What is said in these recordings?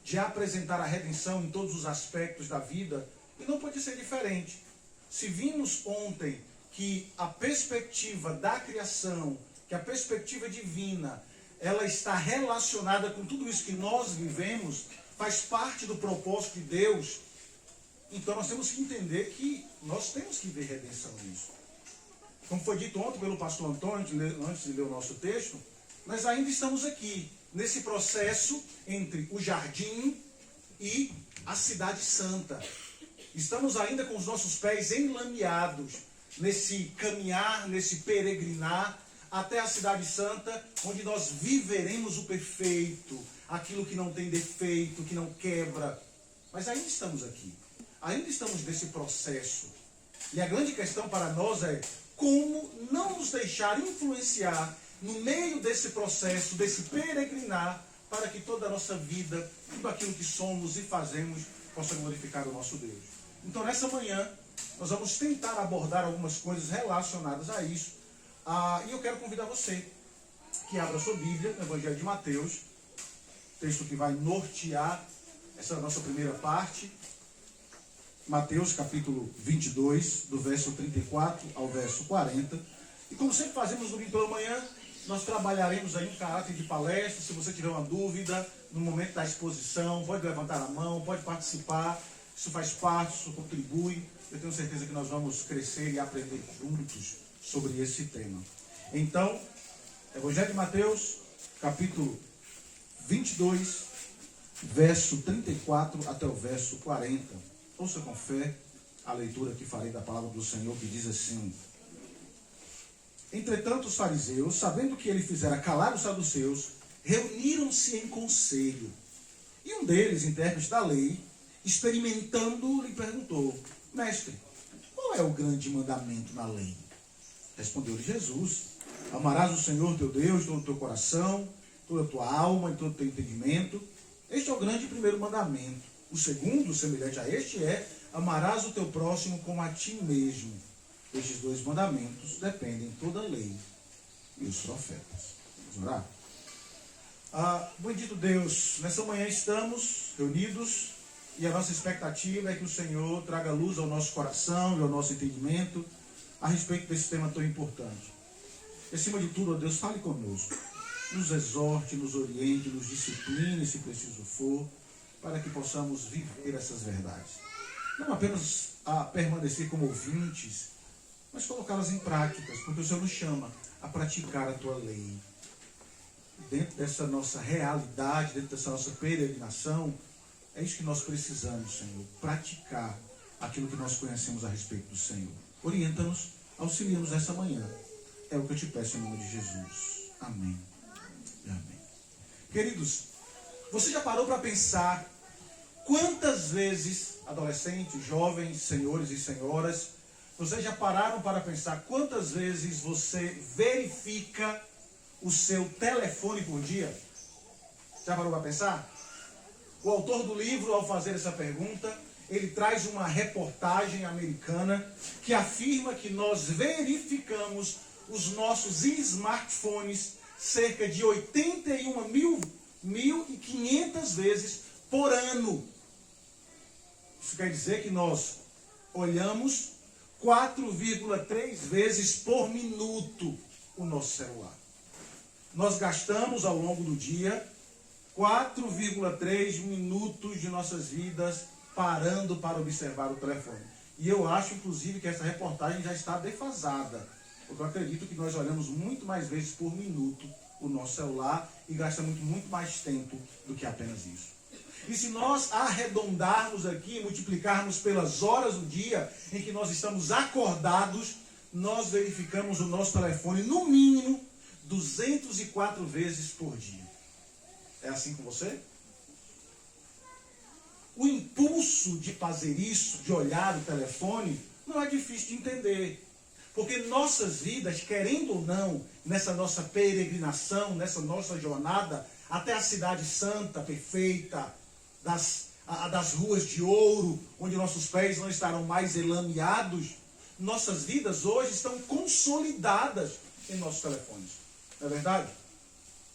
de apresentar a redenção em todos os aspectos da vida, e não pode ser diferente. Se vimos ontem que a perspectiva da criação, que a perspectiva divina, ela está relacionada com tudo isso que nós vivemos, faz parte do propósito de Deus, então nós temos que entender que nós temos que ver redenção nisso. Como foi dito ontem pelo pastor Antônio, antes de ler o nosso texto, nós ainda estamos aqui, nesse processo entre o jardim e a cidade santa. Estamos ainda com os nossos pés enlameados nesse caminhar, nesse peregrinar até a cidade santa, onde nós viveremos o perfeito, aquilo que não tem defeito, que não quebra. Mas ainda estamos aqui, ainda estamos nesse processo. E a grande questão para nós é como não nos deixar influenciar no meio desse processo, desse peregrinar, para que toda a nossa vida, tudo aquilo que somos e fazemos, possa glorificar o nosso Deus. Então, nessa manhã, nós vamos tentar abordar algumas coisas relacionadas a isso. E eu quero convidar você que abra a sua Bíblia, no Evangelho de Mateus, texto que vai nortear essa nossa primeira parte. Mateus, capítulo 22, do verso 34 ao verso 40. E como sempre fazemos no domingo pela manhã, nós trabalharemos aí um caráter de palestra. Se você tiver uma dúvida, no momento da exposição, pode levantar a mão, pode participar. Isso faz parte, isso contribui. Eu tenho certeza que nós vamos crescer e aprender juntos sobre esse tema. Então, Evangelho de Mateus, capítulo 22, verso 34 até o verso 40. Ouça com fé a leitura que farei da palavra do Senhor, que diz assim: Entretanto, os fariseus, sabendo que ele fizera calar os saduceus, reuniram-se em conselho. E um deles, intérprete da lei, experimentando, lhe perguntou: Mestre, qual é o grande mandamento na lei? Respondeu-lhe Jesus: Amarás o Senhor teu Deus de todo o teu coração, toda a tua alma e todo o teu entendimento. Este é o grande primeiro mandamento. O segundo, semelhante a este, é: amarás o teu próximo como a ti mesmo. Estes dois mandamentos dependem toda a lei e os profetas. Vamos orar? Bendito Deus, nessa manhã estamos reunidos e a nossa expectativa é que o Senhor traga luz ao nosso coração e ao nosso entendimento a respeito desse tema tão importante. E, acima de tudo, ó Deus, fale conosco. Nos exorte, nos oriente, nos discipline, se preciso for, para que possamos viver essas verdades. Não apenas permanecer como ouvintes, mas colocá-las em práticas, porque o Senhor nos chama a praticar a tua lei. Dentro dessa nossa realidade, dentro dessa nossa peregrinação, é isso que nós precisamos, Senhor, praticar aquilo que nós conhecemos a respeito do Senhor. Orienta-nos, auxilia-nos essa manhã. É o que eu te peço em nome de Jesus. Amém. Amém. Queridos, você já parou para pensar quantas vezes, adolescentes, jovens, senhores e senhoras, vocês já pararam para pensar quantas vezes você verifica o seu telefone por dia? Já parou para pensar? O autor do livro, ao fazer essa pergunta, ele traz uma reportagem americana que afirma que nós verificamos os nossos smartphones cerca de 81.500 vezes por ano. Isso quer dizer que nós olhamos 4,3 vezes por minuto o nosso celular. Nós gastamos ao longo do dia 4,3 minutos de nossas vidas parando para observar o telefone. E eu acho, inclusive, que essa reportagem já está defasada. Porque eu acredito que nós olhamos muito mais vezes por minuto o nosso celular e gastamos muito mais tempo do que apenas isso. E se nós arredondarmos aqui, multiplicarmos pelas horas do dia em que nós estamos acordados, nós verificamos o nosso telefone no mínimo 204 vezes por dia. É assim com você? O impulso de fazer isso, de olhar o telefone, não é difícil de entender. Porque nossas vidas, querendo ou não, nessa nossa peregrinação, nessa nossa jornada, até a cidade santa, perfeita, das ruas de ouro, onde nossos pés não estarão mais elameados, nossas vidas hoje estão consolidadas em nossos telefones. Não é verdade?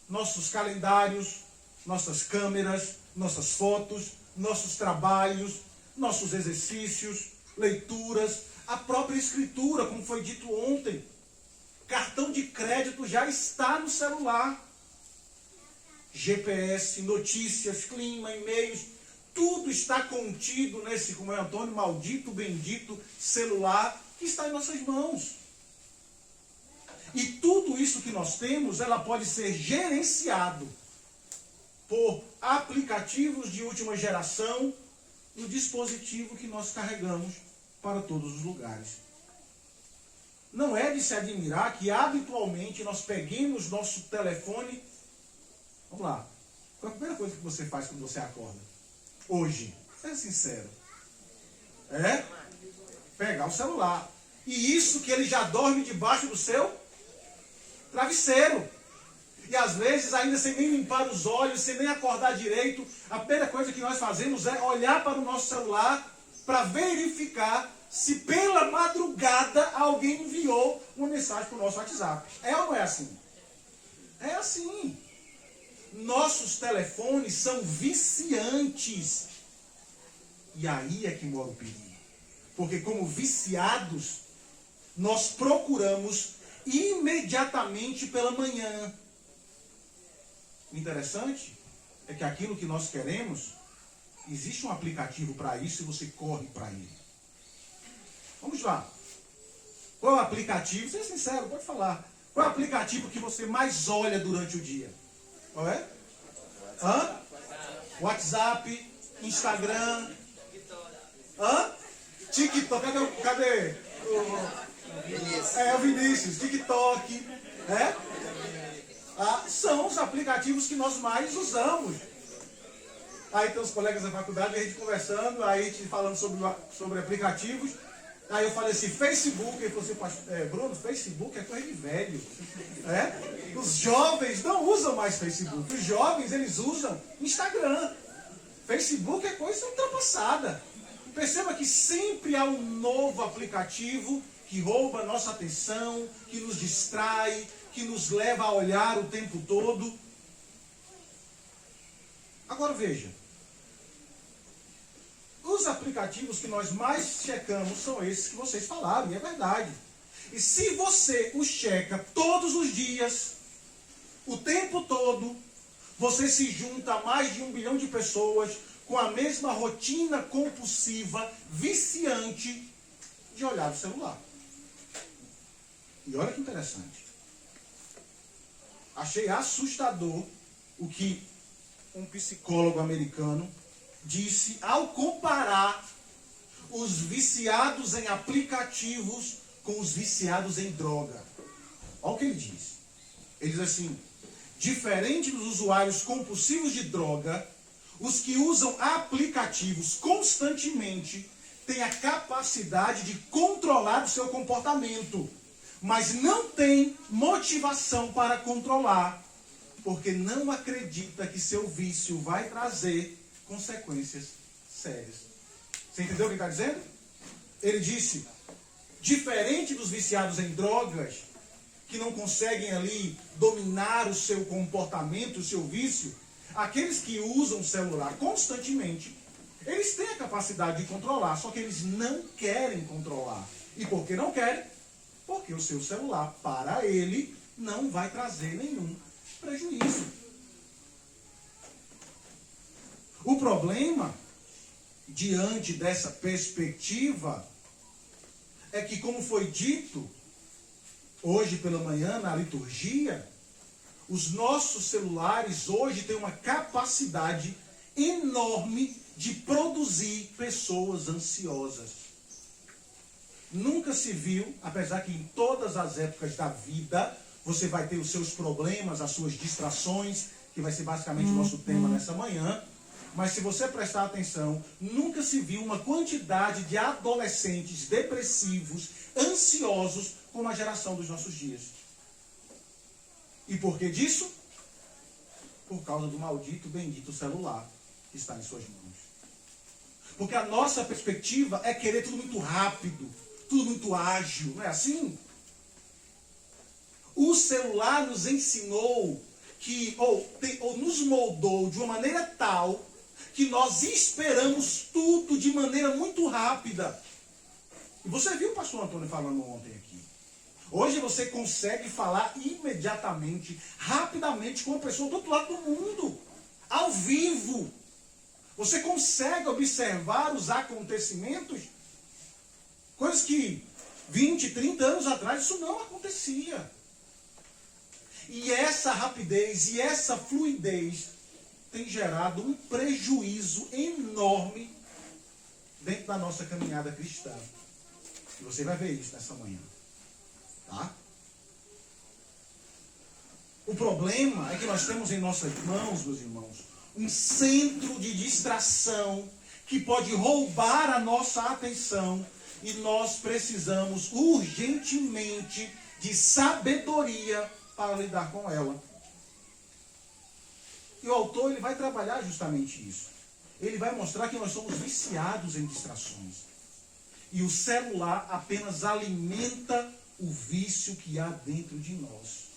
Nossos calendários, nossas câmeras, nossas fotos, nossos trabalhos, nossos exercícios, leituras, a própria escritura, como foi dito ontem. Cartão de crédito já está no celular. GPS, notícias, clima, e-mails, tudo está contido nesse, como é Antônio, maldito, bendito celular que está em nossas mãos. E tudo isso que nós temos, ela pode ser gerenciado por aplicativos de última geração no dispositivo que nós carregamos para todos os lugares. Não é de se admirar que habitualmente nós peguemos nosso telefone. Vamos lá. Qual é a primeira coisa que você faz quando você acorda? Hoje. Seja sincero. É? Pegar o celular. E isso que ele já dorme debaixo do seu travesseiro. E às vezes, ainda sem nem limpar os olhos, sem nem acordar direito, a primeira coisa que nós fazemos é olhar para o nosso celular para verificar se pela madrugada alguém enviou uma mensagem para o nosso WhatsApp. É ou não é assim? É assim. Nossos telefones são viciantes. E aí é que mora o perigo. Porque como viciados, nós procuramos imediatamente pela manhã. O interessante é que aquilo que nós queremos, existe um aplicativo para isso e você corre para ele. Vamos lá. Qual é o aplicativo? Seja sincero, pode falar. Qual é o aplicativo que você mais olha durante o dia? Qual é? Hã? WhatsApp, Instagram. Hã? TikTok. Cadê? O Vinícius. TikTok. São os aplicativos que nós mais usamos. Aí tem os colegas da faculdade, a gente conversando, aí a gente falando sobre aplicativos. Aí eu falei assim, Facebook. Ele falou assim, Bruno, Facebook é coisa de velho. Os jovens não usam mais Facebook. Os jovens, eles usam Instagram. Facebook é coisa ultrapassada. Perceba que sempre há um novo aplicativo que rouba a nossa atenção, que nos distrai, que nos leva a olhar o tempo todo. Agora veja. Os aplicativos que nós mais checamos são esses que vocês falaram, e é verdade. E se você os checa todos os dias, o tempo todo, você se junta a mais de 1 bilhão de pessoas com a mesma rotina compulsiva, viciante, de olhar o celular. E olha que interessante. Achei assustador o que um psicólogo americano disse ao comparar os viciados em aplicativos com os viciados em droga. Olha o que ele diz. Ele diz assim, diferente dos usuários compulsivos de droga, os que usam aplicativos constantemente têm a capacidade de controlar o seu comportamento, mas não têm motivação para controlar, porque não acredita que seu vício vai trazer consequências sérias. Você entendeu o que ele está dizendo? Ele disse, diferente dos viciados em drogas, que não conseguem ali dominar o seu comportamento, o seu vício, aqueles que usam o celular constantemente, eles têm a capacidade de controlar, só que eles não querem controlar. E por que não querem? Porque o seu celular, para ele, não vai trazer nenhum prejuízo. O problema, diante dessa perspectiva, é que, como foi dito hoje pela manhã na liturgia, os nossos celulares hoje têm uma capacidade enorme de produzir pessoas ansiosas. Nunca se viu, apesar que em todas as épocas da vida, você vai ter os seus problemas, as suas distrações, que vai ser basicamente o nosso tema nessa manhã. Mas se você prestar atenção, nunca se viu uma quantidade de adolescentes depressivos, ansiosos, como a geração dos nossos dias. E por que disso? Por causa do maldito, bendito celular que está em suas mãos. Porque a nossa perspectiva é querer tudo muito rápido, tudo muito ágil, não é assim? O celular nos ensinou que, ou nos moldou de uma maneira tal que nós esperamos tudo de maneira muito rápida. E você viu o pastor Antônio falando ontem aqui. Hoje você consegue falar imediatamente, rapidamente com uma pessoa do outro lado do mundo, ao vivo. Você consegue observar os acontecimentos, coisas que 20, 30 anos atrás isso não acontecia. E essa rapidez e essa fluidez tem gerado um prejuízo enorme dentro da nossa caminhada cristã. E você vai ver isso nessa manhã. Tá? O problema é que nós temos em nossas mãos, meus irmãos, um centro de distração que pode roubar a nossa atenção e nós precisamos urgentemente de sabedoria para lidar com ela. E o autor ele vai trabalhar justamente isso. Ele vai mostrar que nós somos viciados em distrações. E o celular apenas alimenta o vício que há dentro de nós.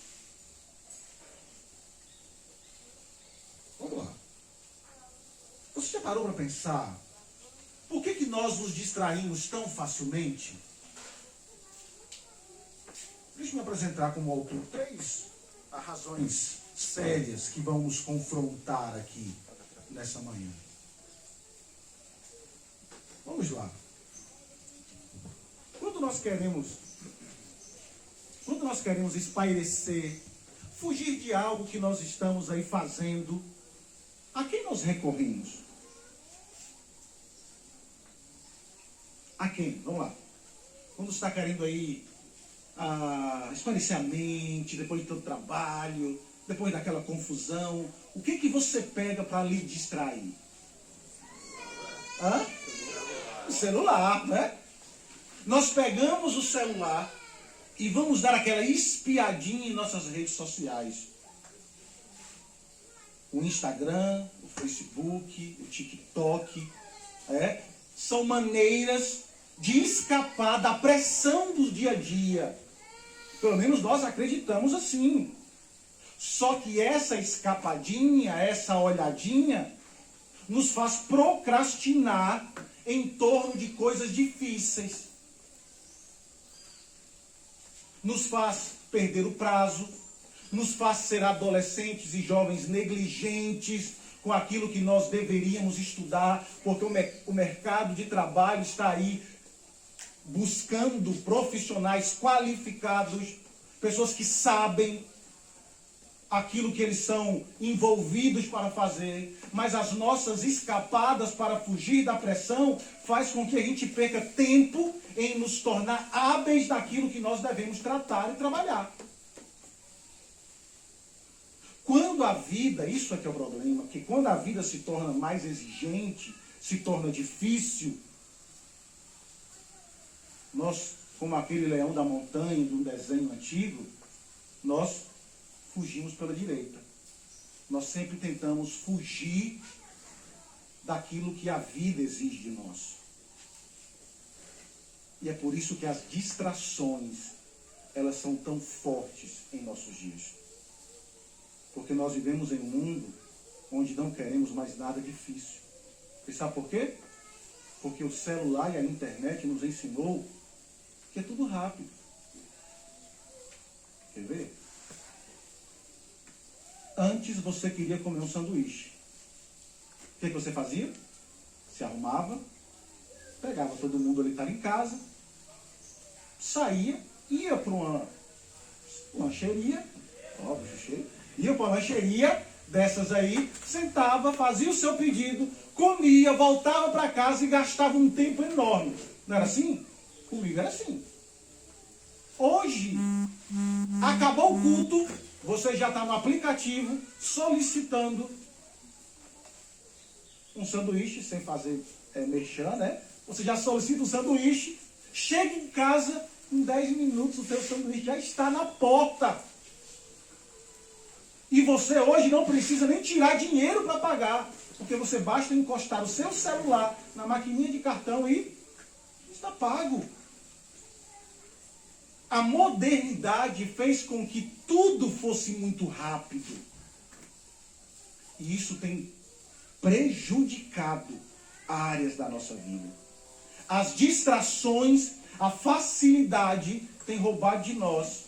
Vamos lá. Você já parou para pensar por que nós nos distraímos tão facilmente? Deixa eu me apresentar como autor 3 razões sérias que vão nos confrontar aqui nessa manhã. Vamos lá. Quando nós queremos espairecer, fugir de algo que nós estamos aí fazendo, a quem nós recorremos? A quem? Vamos lá. Quando você está querendo aí espairecer a mente, depois de tanto trabalho, depois daquela confusão, o que você pega para lhe distrair? O celular, né? Nós pegamos o celular e vamos dar aquela espiadinha em nossas redes sociais. O Instagram, o Facebook, o TikTok, são maneiras de escapar da pressão do dia a dia. Pelo menos nós acreditamos assim. Só que essa escapadinha, essa olhadinha, nos faz procrastinar em torno de coisas difíceis. Nos faz perder o prazo, nos faz ser adolescentes e jovens negligentes com aquilo que nós deveríamos estudar, porque o mercado de trabalho está aí buscando profissionais qualificados, pessoas que sabem aquilo que eles são envolvidos para fazer, mas as nossas escapadas para fugir da pressão faz com que a gente perca tempo em nos tornar hábeis daquilo que nós devemos tratar e trabalhar. Quando a vida, isso é que é o problema, que quando a vida se torna mais exigente, se torna difícil, nós, como aquele leão da montanha de um desenho antigo, nós fugimos pela direita. Nós sempre tentamos fugir daquilo que a vida exige de nós. E é por isso que as distrações, elas são tão fortes em nossos dias. Porque nós vivemos em um mundo onde não queremos mais nada difícil. E sabe por quê? Porque o celular e a internet nos ensinou que é tudo rápido. Quer ver? Antes você queria comer um sanduíche. O que você fazia? Se arrumava, pegava todo mundo ali que estava em casa, saía, ia para uma lancheria, ia para uma lancheria dessas aí, sentava, fazia o seu pedido, comia, voltava para casa e gastava um tempo enorme. Não era assim? Comigo era assim. Hoje, acabou o culto, você já está no aplicativo solicitando um sanduíche, sem fazer merchan, né? Você já solicita um sanduíche, chega em casa, em 10 minutos o seu sanduíche já está na porta. E você hoje não precisa nem tirar dinheiro para pagar, porque você basta encostar o seu celular na maquininha de cartão e está pago. A modernidade fez com que tudo fosse muito rápido. E isso tem prejudicado áreas da nossa vida. As distrações, a facilidade tem roubado de nós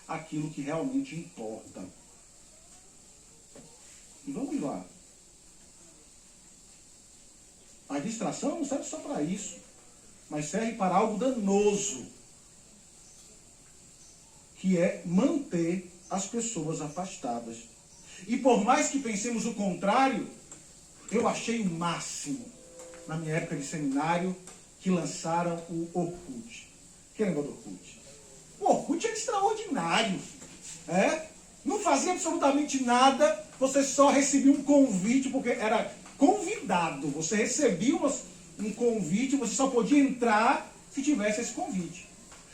aquilo que realmente importa. E vamos lá. A distração não serve só para isso, mas serve para algo danoso, que é manter as pessoas afastadas. E por mais que pensemos o contrário, eu achei o máximo, na minha época de seminário, que lançaram o Orkut. Quem lembra do Orkut? O Orkut é extraordinário. Não fazia absolutamente nada, você só recebia um convite, porque era convidado. Você recebia um convite, você só podia entrar se tivesse esse convite.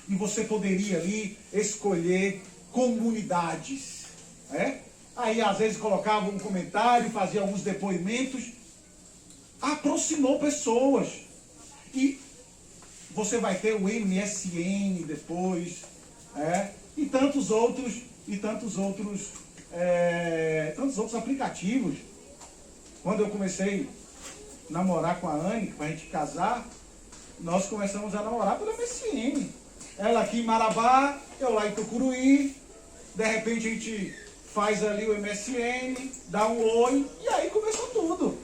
E você poderia ali escolher comunidades. Aí às vezes colocava um comentário, fazia alguns depoimentos. Aproximou pessoas. E você vai ter o MSN depois. E tantos outros aplicativos. Quando eu comecei a namorar com a Anne, para a gente casar, nós começamos a namorar pelo MSN. Ela aqui em Marabá, eu lá em Tucuruí. De repente a gente faz ali o MSN, dá um oi, e aí começou tudo.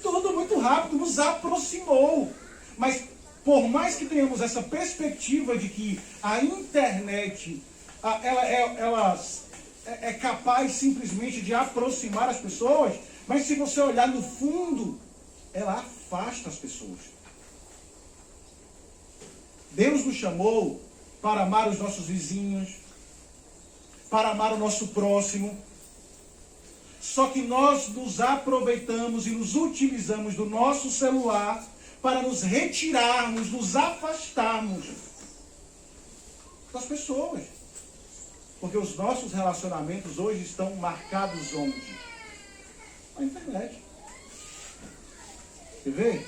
Tudo muito rápido, nos aproximou. Mas por mais que tenhamos essa perspectiva de que a internet ela é capaz simplesmente de aproximar as pessoas, mas se você olhar no fundo, ela afasta as pessoas. Deus nos chamou para amar os nossos vizinhos, para amar o nosso próximo. Só que nós nos aproveitamos e nos utilizamos do nosso celular para nos retirarmos, nos afastarmos das pessoas. Porque os nossos relacionamentos hoje estão marcados onde? Na internet. Quer ver?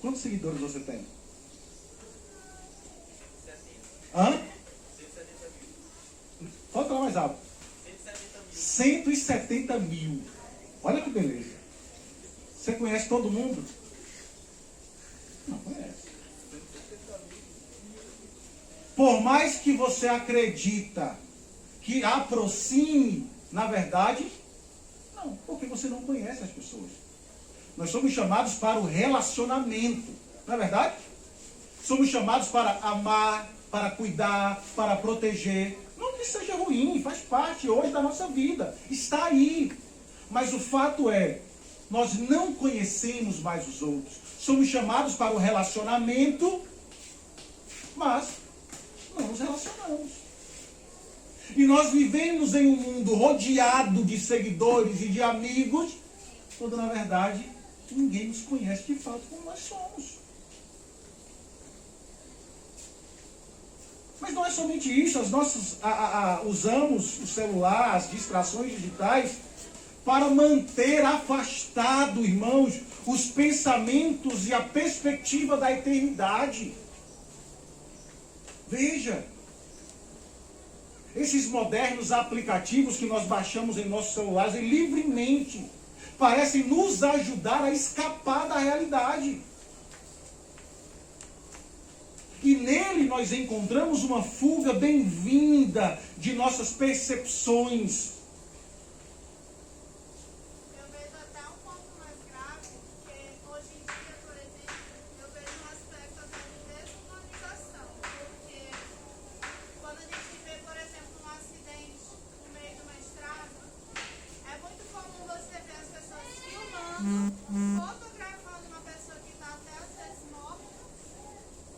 Quantos seguidores você tem? 170 mil. Pode falar mais alto. 170 mil. Olha que beleza. Você conhece todo mundo? Não conhece. Por mais que você acredita que aproxime, na verdade, não, porque você não conhece as pessoas. Nós somos chamados para o relacionamento, não é verdade? Somos chamados para amar, para cuidar, para proteger. Não que isso seja ruim, faz parte hoje da nossa vida, está aí. Mas o fato é, nós não conhecemos mais os outros. Somos chamados para o relacionamento, mas não nos relacionamos. E nós vivemos em um mundo rodeado de seguidores e de amigos, quando na verdade ninguém nos conhece de fato como nós somos. Mas não é somente isso, usamos o celular, as distrações digitais, para manter afastado, irmãos, os pensamentos e a perspectiva da eternidade. Veja, esses modernos aplicativos que nós baixamos em nossos celulares livremente, parecem nos ajudar a escapar da realidade. E nele nós encontramos uma fuga bem-vinda de nossas percepções. Eu vejo até um ponto mais grave, porque hoje em dia, por exemplo, eu vejo um aspecto até de desumanização. Porque quando a gente vê, por exemplo, um acidente no meio de uma estrada, é muito comum você ver as pessoas filmando, fotografando uma pessoa que está até às vezes morta,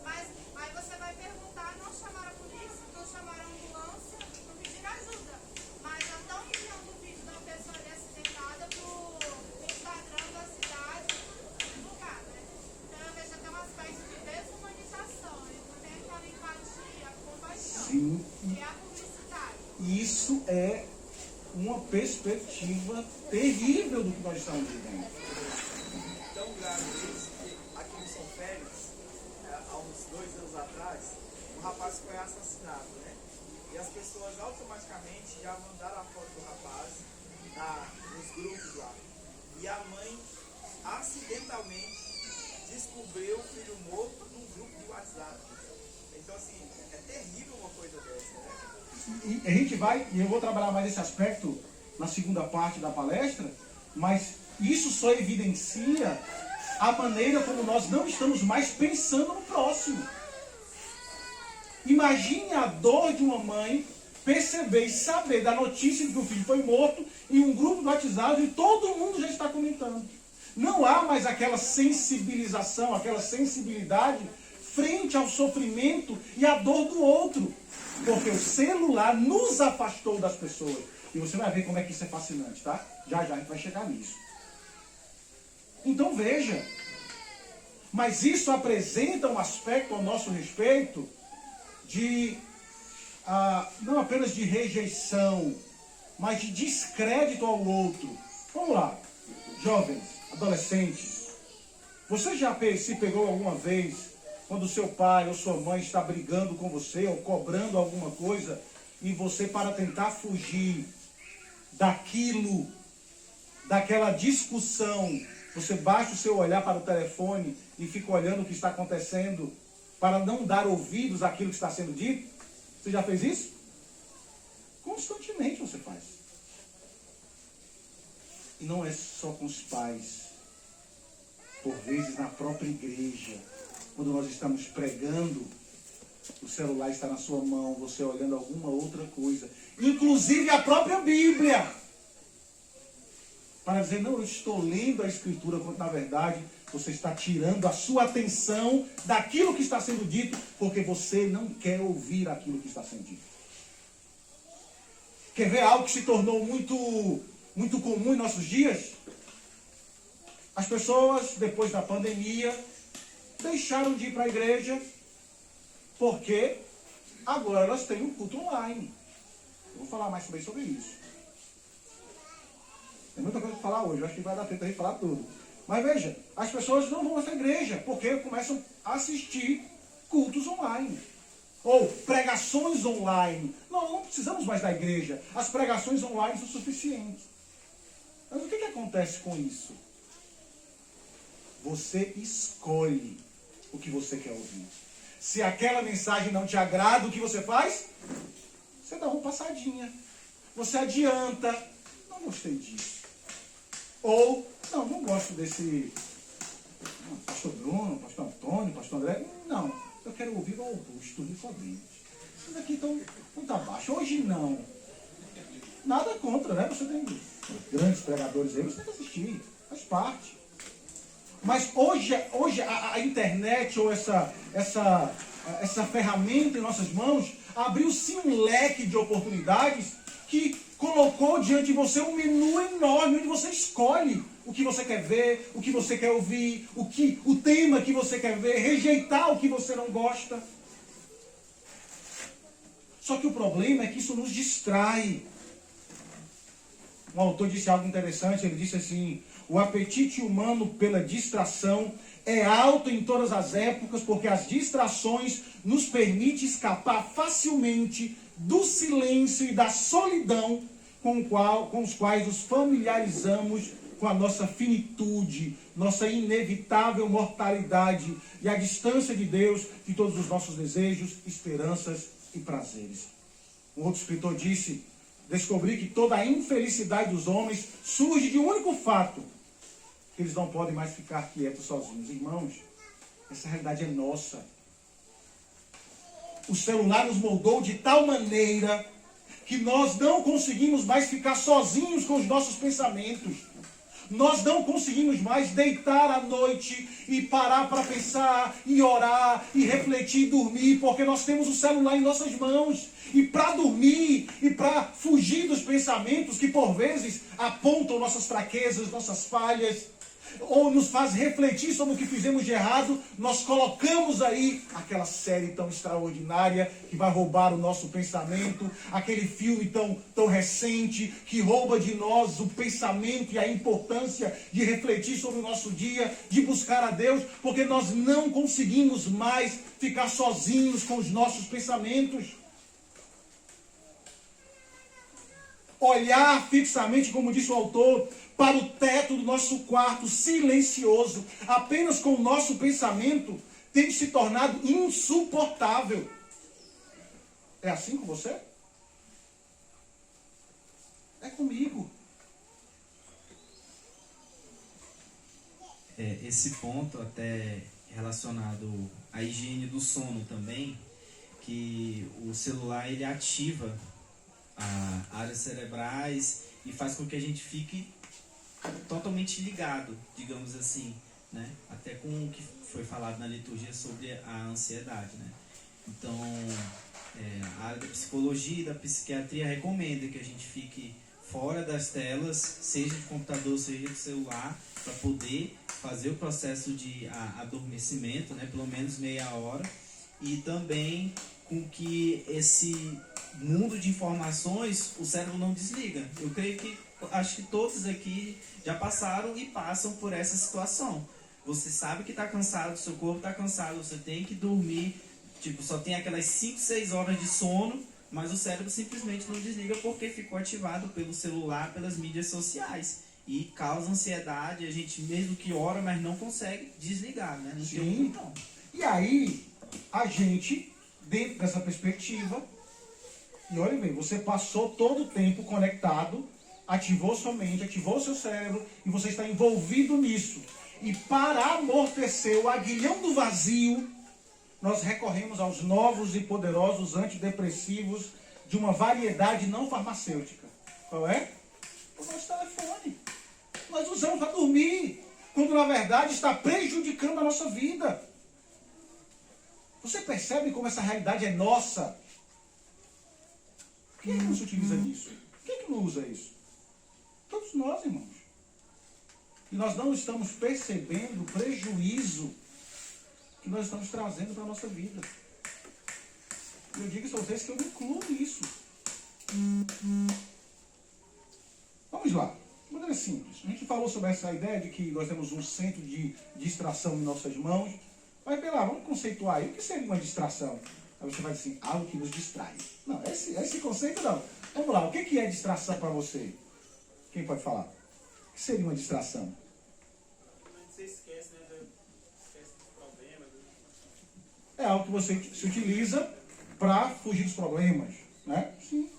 mas aí você vai perguntar, não chamaram a polícia, não chamaram a ambulância, não pediram ajuda, mas já estão enviando o vídeo da pessoa ali acidentada pro Instagram da cidade divulgar, né? Então eu vejo até uma espécie de desumanização, não tem aquela empatia, compaixão, Sim. que é a publicidade. Isso é uma perspectiva terrível do que nós estamos vivendo. Tão grave isso que aqui em São Félix, há uns 2 anos atrás, um rapaz foi assassinado, né? E as pessoas automaticamente já mandaram a foto do rapaz nos grupos lá. E a mãe acidentalmente descobriu o filho morto num grupo de WhatsApp. Então, assim, é terrível uma coisa dessa, né? E a gente vai, e eu vou trabalhar mais esse aspecto na segunda parte da palestra, mas isso só evidencia a maneira como nós não estamos mais pensando no próximo. Imagine a dor de uma mãe perceber e saber da notícia de que o filho foi morto em um grupo do WhatsApp e todo mundo já está comentando. Não há mais aquela sensibilização, aquela sensibilidade frente ao sofrimento e à dor do outro. Porque o celular nos afastou das pessoas. E você vai ver como é que isso é fascinante, tá? Já já a gente vai chegar nisso. Então veja. Mas isso apresenta um aspecto ao nosso respeito de, não apenas de rejeição, mas de descrédito ao outro. Vamos lá, jovens, adolescentes. Você já se pegou alguma vez quando seu pai ou sua mãe está brigando com você ou cobrando alguma coisa e você, para tentar fugir daquilo, daquela discussão, você baixa o seu olhar para o telefone e fica olhando o que está acontecendo para não dar ouvidos àquilo que está sendo dito? Você já fez isso? Constantemente você faz. E não é só com os pais. Por vezes na própria igreja, quando nós estamos pregando, o celular está na sua mão, você olhando alguma outra coisa. Inclusive a própria Bíblia. Para dizer, não, eu estou lendo a Escritura, quando na verdade você está tirando a sua atenção daquilo que está sendo dito, porque você não quer ouvir aquilo que está sendo dito. Quer ver algo que se tornou muito comum em nossos dias? As pessoas, depois da pandemia, deixaram de ir para a igreja, porque agora elas têm um culto online. Eu vou falar mais sobre isso. Tem muita coisa para falar hoje, eu acho que vai dar tempo a gente falar tudo. Mas veja, as pessoas não vão à igreja, porque começam a assistir cultos online. Ou pregações online. Não precisamos mais da igreja. As pregações online são suficientes. Mas o que acontece com isso? Você escolhe o que você quer ouvir. Se aquela mensagem não te agrada, o que você faz? Você dá uma passadinha. Você adianta. Não gostei disso. Ou, não gosto desse pastor Bruno, pastor Antônio, pastor André. Não, eu quero ouvir o Augusto Nicodemos. Isso aqui não está baixo. Hoje não. Nada contra, né? Você tem grandes pregadores aí, você tem que assistir. Faz parte. Mas hoje a internet ou essa ferramenta em nossas mãos abriu sim um leque de oportunidades que colocou diante de você um menu enorme, onde você escolhe o que você quer ver, o que você quer ouvir, o tema que você quer ver, rejeitar o que você não gosta. Só que o problema é que isso nos distrai. Um autor disse algo interessante, ele disse assim: o apetite humano pela distração é alto em todas as épocas, porque as distrações nos permitem escapar facilmente do silêncio e da solidão com os quais nos familiarizamos com a nossa finitude, nossa inevitável mortalidade e a distância de Deus de todos os nossos desejos, esperanças e prazeres. Um outro escritor disse: descobri que toda a infelicidade dos homens surge de um único fato: que eles não podem mais ficar quietos sozinhos. Irmãos, essa realidade é nossa. O celular nos moldou de tal maneira que nós não conseguimos mais ficar sozinhos com os nossos pensamentos. Nós não conseguimos mais deitar à noite e parar para pensar, e orar, e refletir e dormir, porque nós temos o celular em nossas mãos. E para dormir, e para fugir dos pensamentos que por vezes apontam nossas fraquezas, nossas falhas, ou nos faz refletir sobre o que fizemos de errado, nós colocamos aí aquela série tão extraordinária que vai roubar o nosso pensamento, aquele filme tão recente que rouba de nós o pensamento e a importância de refletir sobre o nosso dia, de buscar a Deus, porque nós não conseguimos mais ficar sozinhos com os nossos pensamentos. Olhar fixamente, como disse o autor, para o teto do nosso quarto, silencioso, apenas com o nosso pensamento, tem se tornado insuportável. É assim com você? É comigo. Esse ponto até relacionado à higiene do sono também, que o celular ele ativa áreas cerebrais e faz com que a gente fique totalmente ligado, digamos assim, né? Até com o que foi falado na liturgia sobre a ansiedade, né? Então, a área da psicologia e da psiquiatria recomenda que a gente fique fora das telas, seja de computador, seja de celular, para poder fazer o processo de adormecimento, né? Pelo menos meia hora, e também com que esse mundo de informações, o cérebro não desliga. Eu creio que, acho que todos aqui já passaram e passam por essa situação. Você sabe que está cansado, seu corpo está cansado, você tem que dormir, tipo, só tem aquelas 5, 6 horas de sono, mas o cérebro simplesmente não desliga porque ficou ativado pelo celular, pelas mídias sociais. E causa ansiedade, a gente mesmo que ora, mas não consegue desligar, né? Não tem um botão. E aí, a gente, dentro dessa perspectiva, e olha bem, você passou todo o tempo conectado, ativou sua mente, ativou seu cérebro, e você está envolvido nisso. E para amortecer o aguilhão do vazio, nós recorremos aos novos e poderosos antidepressivos de uma variedade não farmacêutica. Qual é? O nosso telefone. Nós usamos para dormir, quando na verdade está prejudicando a nossa vida. Você percebe como essa realidade é nossa? Quem é que não se utiliza disso? Quem é que não usa isso? Todos nós, irmãos. E nós não estamos percebendo o prejuízo que nós estamos trazendo para a nossa vida. E eu digo a vocês que eu me incluo nisso. Vamos lá. De maneira simples. A gente falou sobre essa ideia de que nós temos um centro de distração em nossas mãos. Mas, pera lá, vamos conceituar aí. O que seria uma distração? Aí você vai dizer assim, algo que nos distrai. Não, esse conceito não. Vamos lá, o que é distração para você? Quem pode falar? O que seria uma distração? Você esquece, né? Esquece dos problemas. É algo que você se utiliza para fugir dos problemas, né? Sim.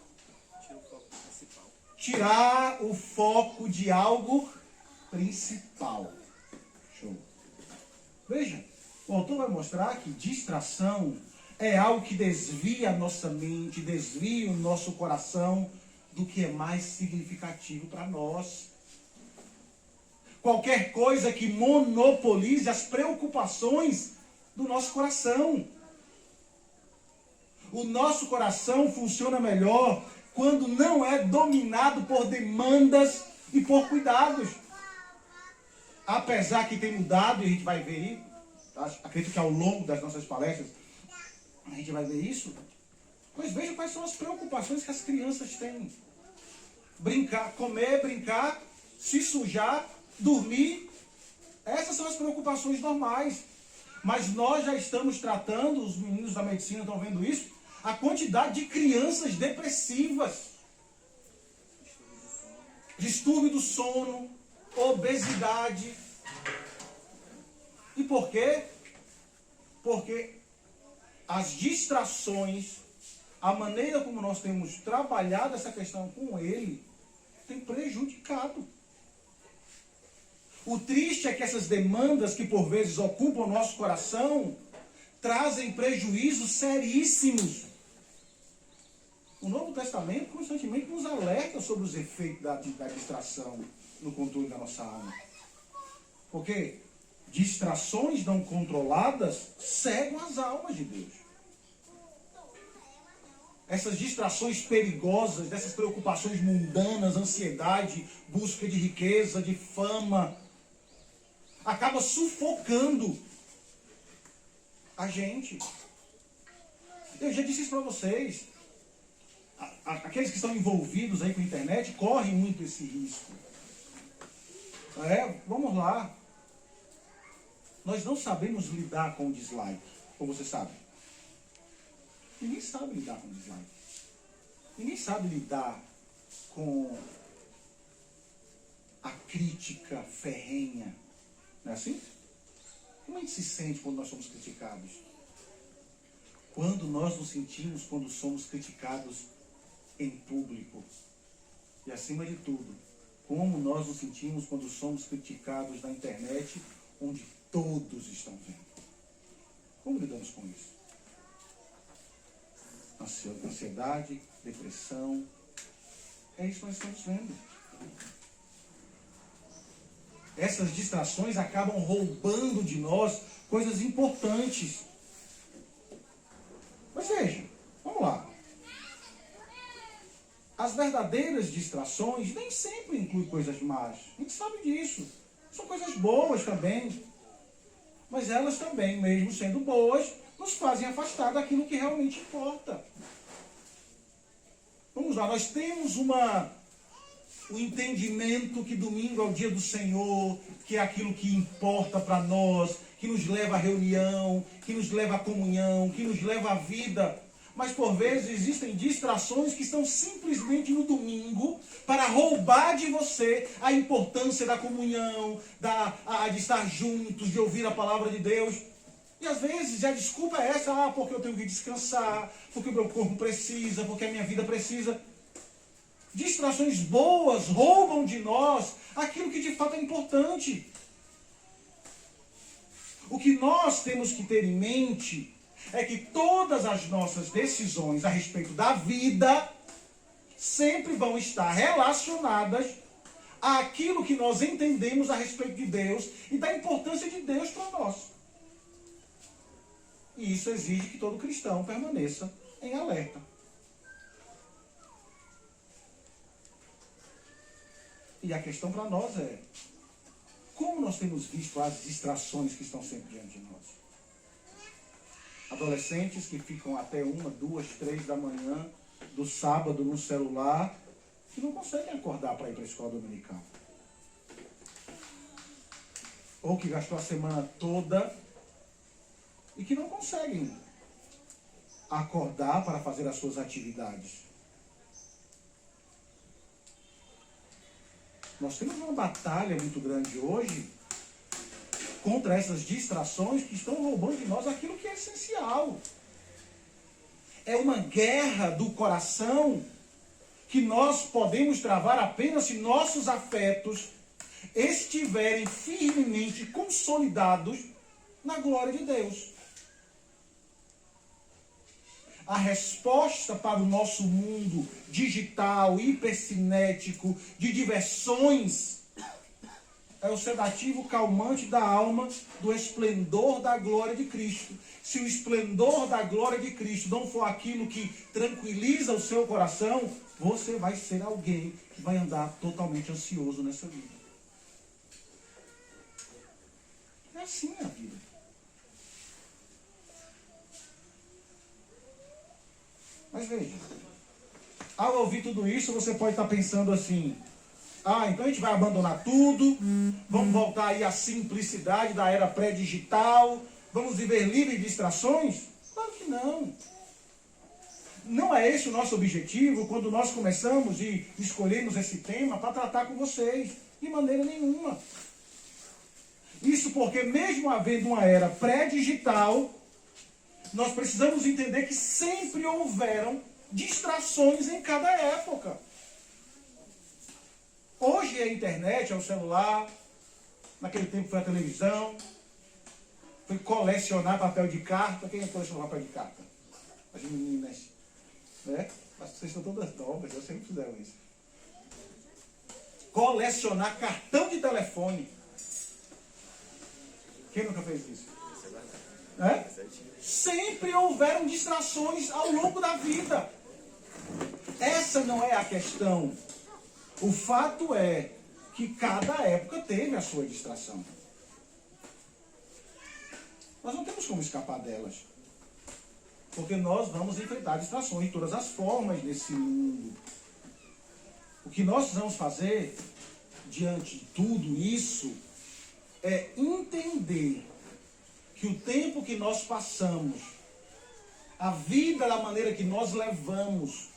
Tira o foco principal. Tirar o foco de algo principal. Show. Veja, o autor vai mostrar que distração é algo que desvia a nossa mente, desvia o nosso coração do que é mais significativo para nós. Qualquer coisa que monopolize as preocupações do nosso coração. O nosso coração funciona melhor quando não é dominado por demandas e por cuidados. Apesar que tem mudado, e a gente vai ver, acredito que ao longo das nossas palestras, a gente vai ver isso. Mas veja quais são as preocupações que as crianças têm. Brincar, comer, brincar, se sujar, dormir. Essas são as preocupações normais. Mas nós já estamos tratando, os meninos da medicina estão vendo isso, a quantidade de crianças depressivas. Distúrbio do sono, obesidade. E por quê? Porque as distrações, a maneira como nós temos trabalhado essa questão com ele, tem prejudicado. O triste é que essas demandas que por vezes ocupam o nosso coração trazem prejuízos seríssimos. O Novo Testamento constantemente nos alerta sobre os efeitos da distração no controle da nossa alma. Porque distrações não controladas cegam as almas de Deus. Essas distrações perigosas, dessas preocupações mundanas, ansiedade, busca de riqueza, de fama, acaba sufocando a gente. Eu já disse isso para vocês. Aqueles que estão envolvidos aí com a internet correm muito esse risco. Vamos lá. Nós não sabemos lidar com o dislike. Ou você sabe? Ninguém sabe lidar com o dislike. Ninguém sabe lidar com a crítica ferrenha. Não é assim? Como a gente se sente quando nós somos criticados? Quando nós nos sentimos quando somos criticados em público? E acima de tudo, como nós nos sentimos quando somos criticados na internet, onde todos estão vendo? Como lidamos com isso? Ansiedade, depressão. É isso que nós estamos vendo. Essas distrações acabam roubando de nós coisas importantes. Mas veja, vamos lá. As verdadeiras distrações nem sempre incluem coisas más. A gente sabe disso. São coisas boas também. Mas elas também, mesmo sendo boas, nos fazem afastar daquilo que realmente importa. Vamos lá, nós temos o entendimento que domingo é o dia do Senhor, que é aquilo que importa para nós, que nos leva à reunião, que nos leva à comunhão, que nos leva à vida. Mas por vezes existem distrações que estão simplesmente no domingo para roubar de você a importância da comunhão, de estar juntos, de ouvir a palavra de Deus. E às vezes a desculpa é essa, porque eu tenho que descansar, porque o meu corpo precisa, porque a minha vida precisa. Distrações boas roubam de nós aquilo que de fato é importante. O que nós temos que ter em mente é que todas as nossas decisões a respeito da vida sempre vão estar relacionadas àquilo que nós entendemos a respeito de Deus e da importância de Deus para nós. E isso exige que todo cristão permaneça em alerta. E a questão para nós é: como nós temos visto as distrações que estão sempre diante de nós? Adolescentes que ficam até 1, 2, 3 da manhã do sábado no celular, que não conseguem acordar para ir para a escola dominical. Ou que gastou a semana toda e que não conseguem acordar para fazer as suas atividades. Nós temos uma batalha muito grande hoje contra essas distrações que estão roubando de nós aquilo que é essencial. É uma guerra do coração que nós podemos travar apenas se nossos afetos estiverem firmemente consolidados na glória de Deus. A resposta para o nosso mundo digital, hipercinético, de diversões, é o sedativo calmante da alma do esplendor da glória de Cristo. Se o esplendor da glória de Cristo não for aquilo que tranquiliza o seu coração, você vai ser alguém que vai andar totalmente ansioso nessa vida. É assim a vida. Mas veja, ao ouvir tudo isso, você pode estar pensando assim: então a gente vai abandonar tudo, vamos voltar aí à simplicidade da era pré-digital, vamos viver livre de distrações? Claro que não. Não é esse o nosso objetivo quando nós começamos e escolhemos esse tema para tratar com vocês, de maneira nenhuma. Isso porque mesmo havendo uma era pré-digital, nós precisamos entender que sempre houveram distrações em cada época. Hoje é a internet, é o celular, naquele tempo foi a televisão, foi colecionar papel de carta. Quem colecionou papel de carta? As meninas, né? Mas vocês estão todas novas, eu sempre fizeram isso. Colecionar cartão de telefone. Quem nunca fez isso? Sempre houveram distrações ao longo da vida. Essa não é a questão. O fato é que cada época teve a sua distração. Nós não temos como escapar delas. Porque nós vamos enfrentar distrações de todas as formas nesse mundo. O que nós precisamos fazer, diante de tudo isso, é entender que o tempo que nós passamos, a vida da maneira que nós levamos,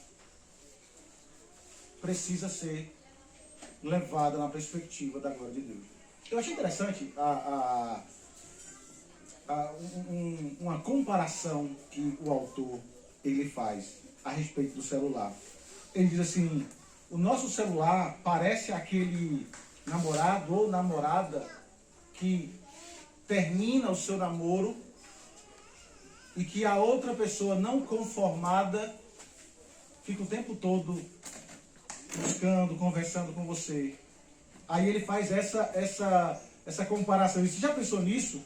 precisa ser levada na perspectiva da glória de Deus. Eu achei interessante uma comparação que o autor ele faz a respeito do celular. Ele diz assim: o nosso celular parece aquele namorado ou namorada que termina o seu namoro e que a outra pessoa não conformada fica o tempo todo buscando, conversando com você. Aí ele faz essa comparação. Você já pensou nisso?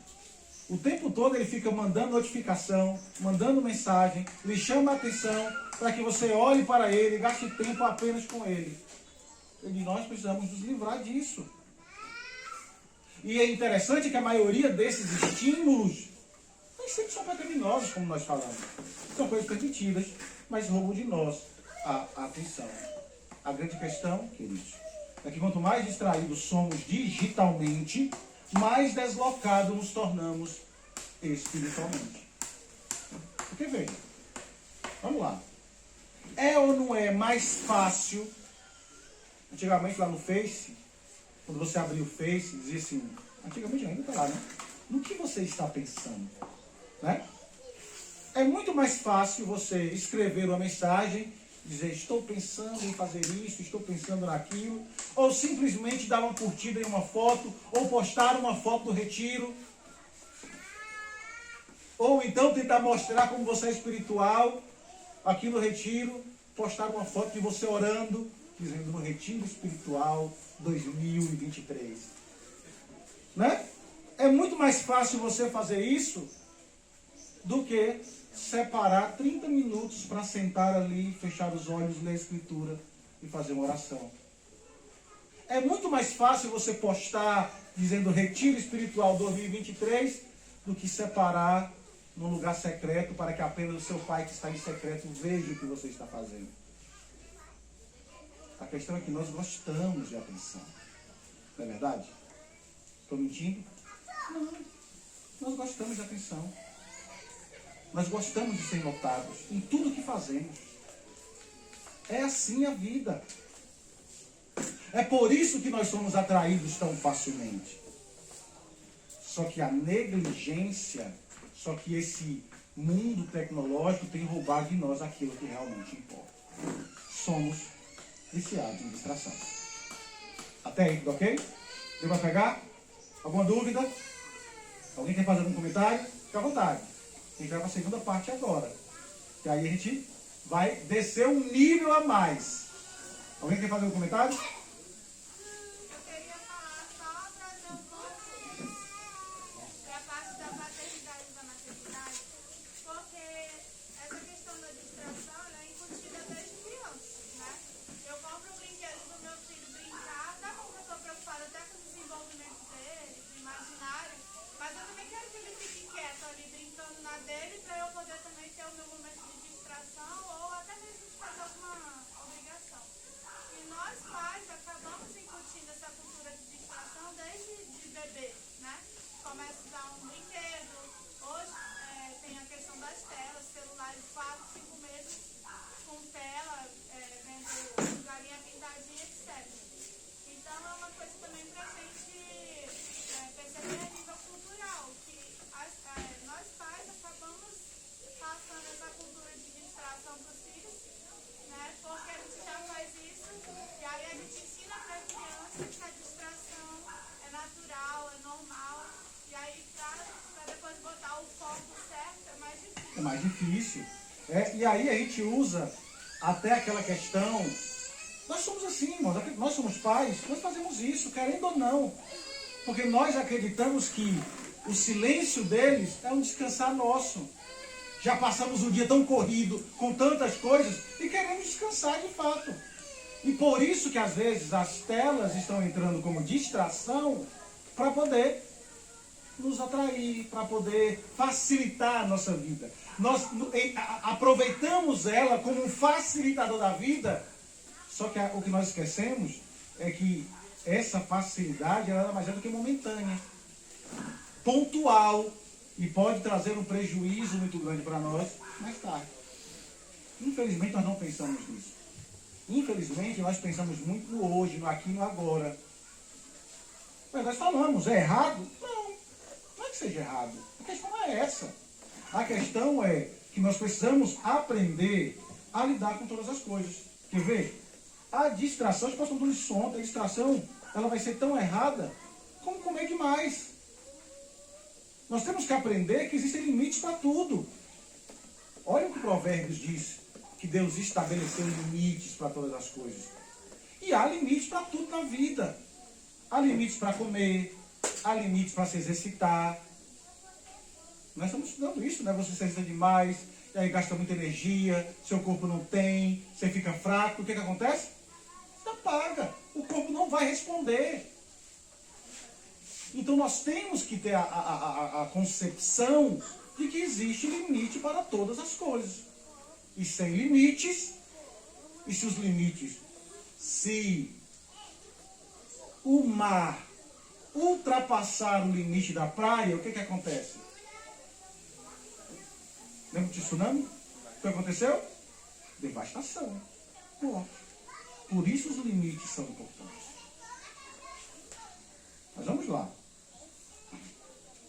O tempo todo ele fica mandando notificação, mandando mensagem, lhe chama a atenção para que você olhe para ele, gaste tempo apenas com ele. Nós precisamos nos livrar disso. E é interessante que a maioria desses estímulos nem sempre são pecaminosos, como nós falamos. São coisas permitidas, mas roubam de nós a atenção. A grande questão, queridos, é que quanto mais distraídos somos digitalmente, mais deslocados nos tornamos espiritualmente. Porque veja, vamos lá. É ou não é mais fácil, antigamente lá no Face, quando você abriu o Face, dizia assim, antigamente ainda está lá, né? No que você está pensando? Né? É muito mais fácil você escrever uma mensagem, dizer, estou pensando em fazer isso, estou pensando naquilo, ou simplesmente dar uma curtida em uma foto, ou postar uma foto do retiro, ou então tentar mostrar como você é espiritual aqui no retiro, postar uma foto de você orando, dizendo no Retiro Espiritual 2023. Né? É muito mais fácil você fazer isso do que separar 30 minutos para sentar ali, fechar os olhos, ler a Escritura e fazer uma oração. É muito mais fácil você postar dizendo Retiro Espiritual 2023 do que separar num lugar secreto para que apenas o seu pai que está em secreto veja o que você está fazendo. A questão é que nós gostamos de atenção. Não é verdade? Estou mentindo? Não. Nós gostamos de atenção. Nós gostamos de ser notados em tudo que fazemos. É assim a vida. É por isso que nós somos atraídos tão facilmente. Só que a negligência, só que esse mundo tecnológico tem roubado de nós aquilo que realmente importa. Somos viciados em distração. Até aí, tudo ok? Deu para pegar? Alguma dúvida? Alguém quer fazer algum comentário? Fique à vontade. A gente vai para a segunda parte agora. E aí a gente vai descer um nível a mais. Alguém quer fazer um comentário? Eu queria falar só trazer um pouco da parte da paternidade e da maternidade, porque essa questão da distração é incutida desde criança, né? Eu compro o brinquedo do meu filho brincar, tá bom que eu estou preocupada até com o desenvolvimento dele, do imaginário, mas eu também quero que ele fique quieto ali brincando na dele para eu poder também ter o meu momento de distração ou até mesmo de fazer alguma obrigação. E nós pais acabamos incutindo essa cultura de distração desde de bebê, né? Começa a usar um brinquedo, hoje tem a questão das telas, celulares 4, 5 meses com tela, vendo galinha pintadinha, etc. Então é uma coisa também para a gente perceber a nível cultural, que nós pais acabamos passando essa cultura de distração para os filhos, né? Porque a gente já faz isso e aí a gente ensina para a criança que a distração é natural, é normal, e aí para depois botar o foco certo é mais difícil. É mais difícil. E aí a gente usa até aquela questão. Nós somos assim, irmãos. Nós somos pais, nós fazemos isso, querendo ou não. Porque nós acreditamos que o silêncio deles é um descansar nosso. Já passamos um dia tão corrido, com tantas coisas, e queremos descansar de fato. E por isso que às vezes as telas estão entrando como distração para poder nos atrair, para poder facilitar a nossa vida. Nós aproveitamos ela como um facilitador da vida, só que o que nós esquecemos é que essa facilidade ela nada mais é do que momentânea, pontual, e pode trazer um prejuízo muito grande para nós mais tarde. Infelizmente nós não pensamos nisso. Infelizmente nós pensamos muito no hoje, no aqui e no agora. Mas nós falamos, é errado? Não é que seja errado. A questão não é essa. A questão é que nós precisamos aprender a lidar com todas as coisas. Quer ver? A distração, nós passamos tudo isso ontem, a distração ela vai ser tão errada como comer demais. Nós temos que aprender que existem limites para tudo. Olha o que Provérbios diz, que Deus estabeleceu limites para todas as coisas. E há limites para tudo na vida. Há limites para comer, há limites para se exercitar. Nós estamos estudando isso, né? Você se exercita demais, e aí gasta muita energia, seu corpo não tem, você fica fraco, o que acontece? Você apaga, o corpo não vai responder. Então nós temos que ter a concepção de que existe limite para todas as coisas. E sem limites, e se os limites, se o mar ultrapassar o limite da praia, o que acontece? Lembra de tsunami? O que aconteceu? Devastação, morte. Por isso os limites são importantes. Mas vamos lá.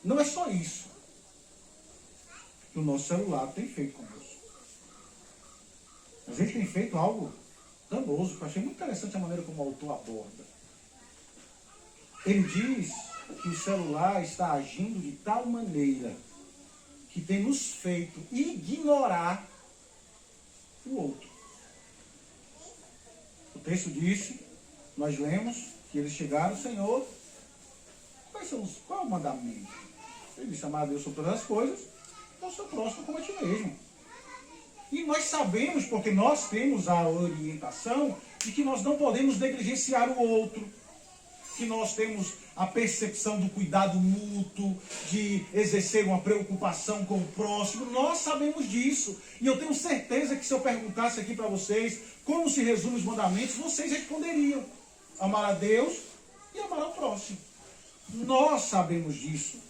Não é só isso que o nosso celular tem feito conosco. Mas ele tem feito algo danoso, que eu achei muito interessante a maneira como o autor aborda. Ele diz que o celular está agindo de tal maneira que tem nos feito ignorar o outro. O texto disse, nós lemos, que eles chegaram, Senhor, qual é o mandamento? Ele disse, amar a Deus sobre todas as coisas, e ao seu próximo como a ti mesmo. E nós sabemos, porque nós temos a orientação, de que nós não podemos negligenciar o outro, que nós temos a percepção do cuidado mútuo, de exercer uma preocupação com o próximo. Nós sabemos disso. E eu tenho certeza que se eu perguntasse aqui para vocês como se resume os mandamentos, vocês responderiam. Amar a Deus e amar ao próximo. Nós sabemos disso.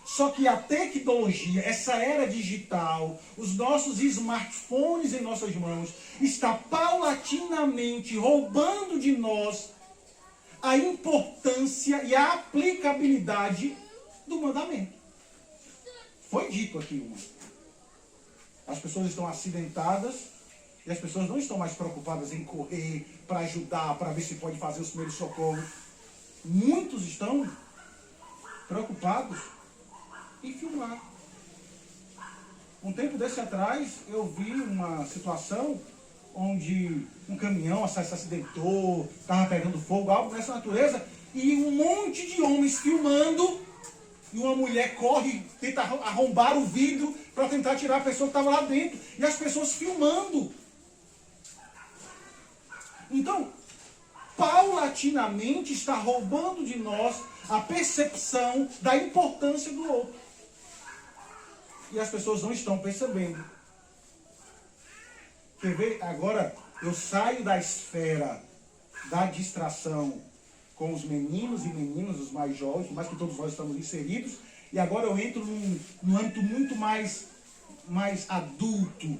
Só que a tecnologia, essa era digital, os nossos smartphones em nossas mãos, está paulatinamente roubando de nós a importância e a aplicabilidade do mandamento. Foi dito aqui uma. As pessoas estão acidentadas e as pessoas não estão mais preocupadas em correr para ajudar, para ver se pode fazer os primeiros socorros. Muitos estão preocupados em filmar. Um tempo desse atrás eu vi uma situação onde um caminhão se acidentou, estava pegando fogo, algo dessa natureza, e um monte de homens filmando, e uma mulher corre, tenta arrombar o vidro para tentar tirar a pessoa que estava lá dentro, e as pessoas filmando. Então, paulatinamente está roubando de nós a percepção da importância do outro. E as pessoas não estão percebendo. Quer ver? Agora eu saio da esfera da distração com os meninos e meninas, os mais jovens, mais que todos nós estamos inseridos, e agora eu entro num âmbito muito mais adulto,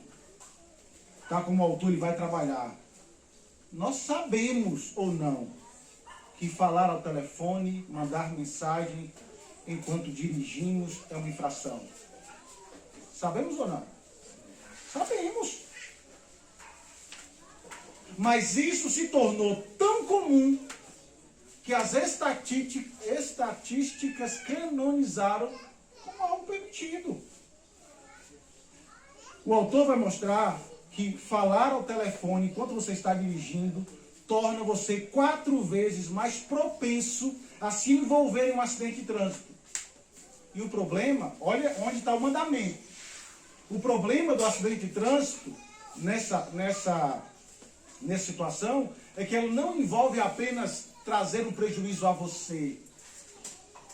tá? Como o autor ele vai trabalhar. Nós sabemos ou não que falar ao telefone, mandar mensagem enquanto dirigimos é uma infração? Sabemos ou não? Sabemos. Mas isso se tornou tão comum que as estatísticas canonizaram como algo permitido. O autor vai mostrar que falar ao telefone enquanto você está dirigindo torna você 4 vezes mais propenso a se envolver em um acidente de trânsito. E o problema, olha onde está o mandamento. O problema do acidente de trânsito nessa situação é que ela não envolve apenas trazer um prejuízo a você.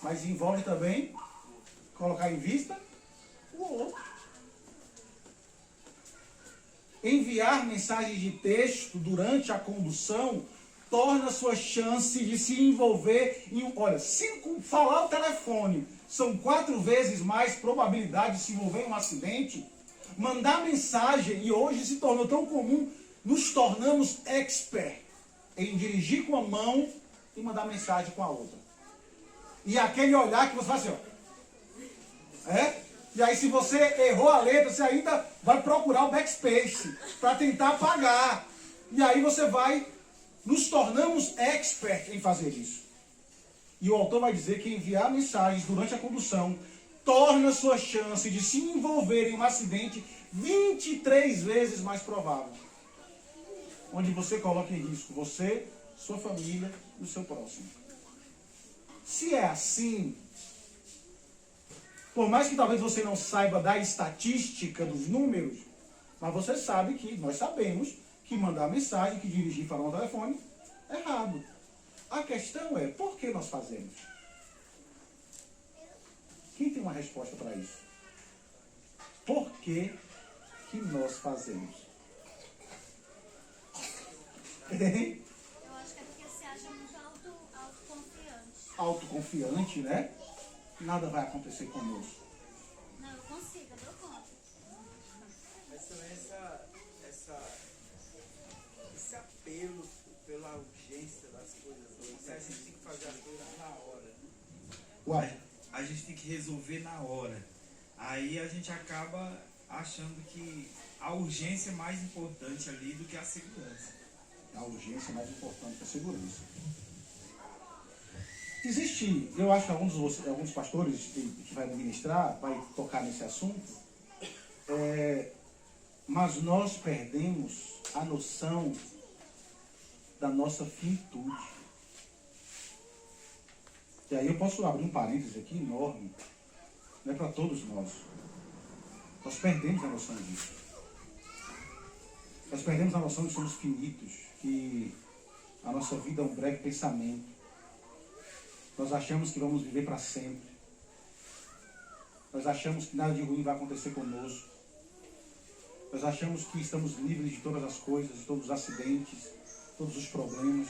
Mas envolve também colocar em vista o outro. Enviar mensagens de texto durante a condução torna sua chance de se envolver em... Olha, falar o telefone são 4 vezes mais probabilidade de se envolver em um acidente. Mandar mensagem, e hoje se tornou tão comum, nos tornamos expert em dirigir com a mão e mandar mensagem com a outra. E aquele olhar que você faz assim, ó. E aí se você errou a letra, você ainda vai procurar o backspace para tentar apagar. E aí você vai... Nos tornamos expert em fazer isso. E o autor vai dizer que enviar mensagens durante a condução torna sua chance de se envolver em um acidente 23 vezes mais provável. Onde você coloca em risco você, sua família e o seu próximo. Se é assim, por mais que talvez você não saiba da estatística dos números, mas você sabe que, nós sabemos, que mandar mensagem, que dirigir e falar no telefone é errado. A questão é, por que nós fazemos? Quem tem uma resposta para isso? Por que nós fazemos? Hein? Eu acho que é porque se acha muito autoconfiante. Autoconfiante, né? Nada vai acontecer conosco. Não, eu consigo, eu dou conta. Mas também esse apelo pela urgência das coisas hoje. A gente tem que fazer as coisas na hora. Uai, A gente tem que resolver na hora. Aí a gente acaba achando que a urgência é mais importante ali do que a segurança. a urgência é mais importante que a segurança. Existe, eu acho que alguns pastores que vai ministrar, vai tocar nesse assunto, mas nós perdemos a noção da nossa finitude. E aí eu posso abrir um parênteses aqui enorme, não é para todos nós. Nós perdemos a noção disso. Nós perdemos a noção de que somos finitos, que a nossa vida é um breve pensamento. Nós achamos que vamos viver para sempre. Nós achamos que nada de ruim vai acontecer conosco. Nós achamos que estamos livres de todas as coisas, de todos os acidentes, todos os problemas.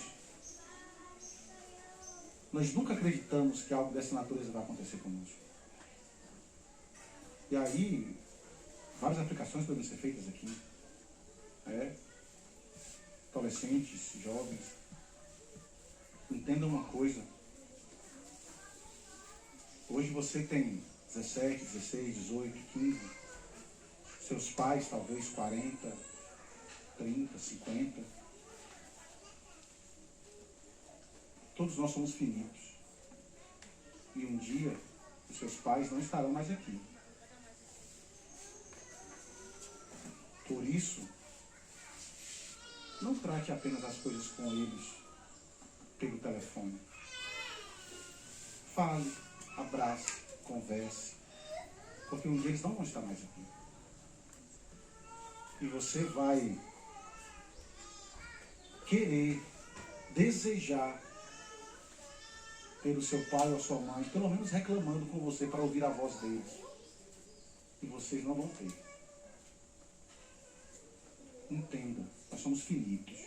Nós nunca acreditamos que algo dessa natureza vai acontecer conosco. E aí, várias aplicações podem ser feitas aqui. Adolescentes, jovens, entendam uma coisa. Hoje você tem 17, 16, 18, 15. Seus pais talvez 40, 30, 50. Todos nós somos finitos. E um dia os seus pais não estarão mais aqui. Por isso, não trate apenas as coisas com eles pelo telefone. Fale, abrace, converse, porque um dia eles não vão estar mais aqui. E você vai querer, desejar ter o seu pai ou a sua mãe, pelo menos reclamando com você para ouvir a voz deles. E vocês não vão ter. Entenda, nós somos finitos.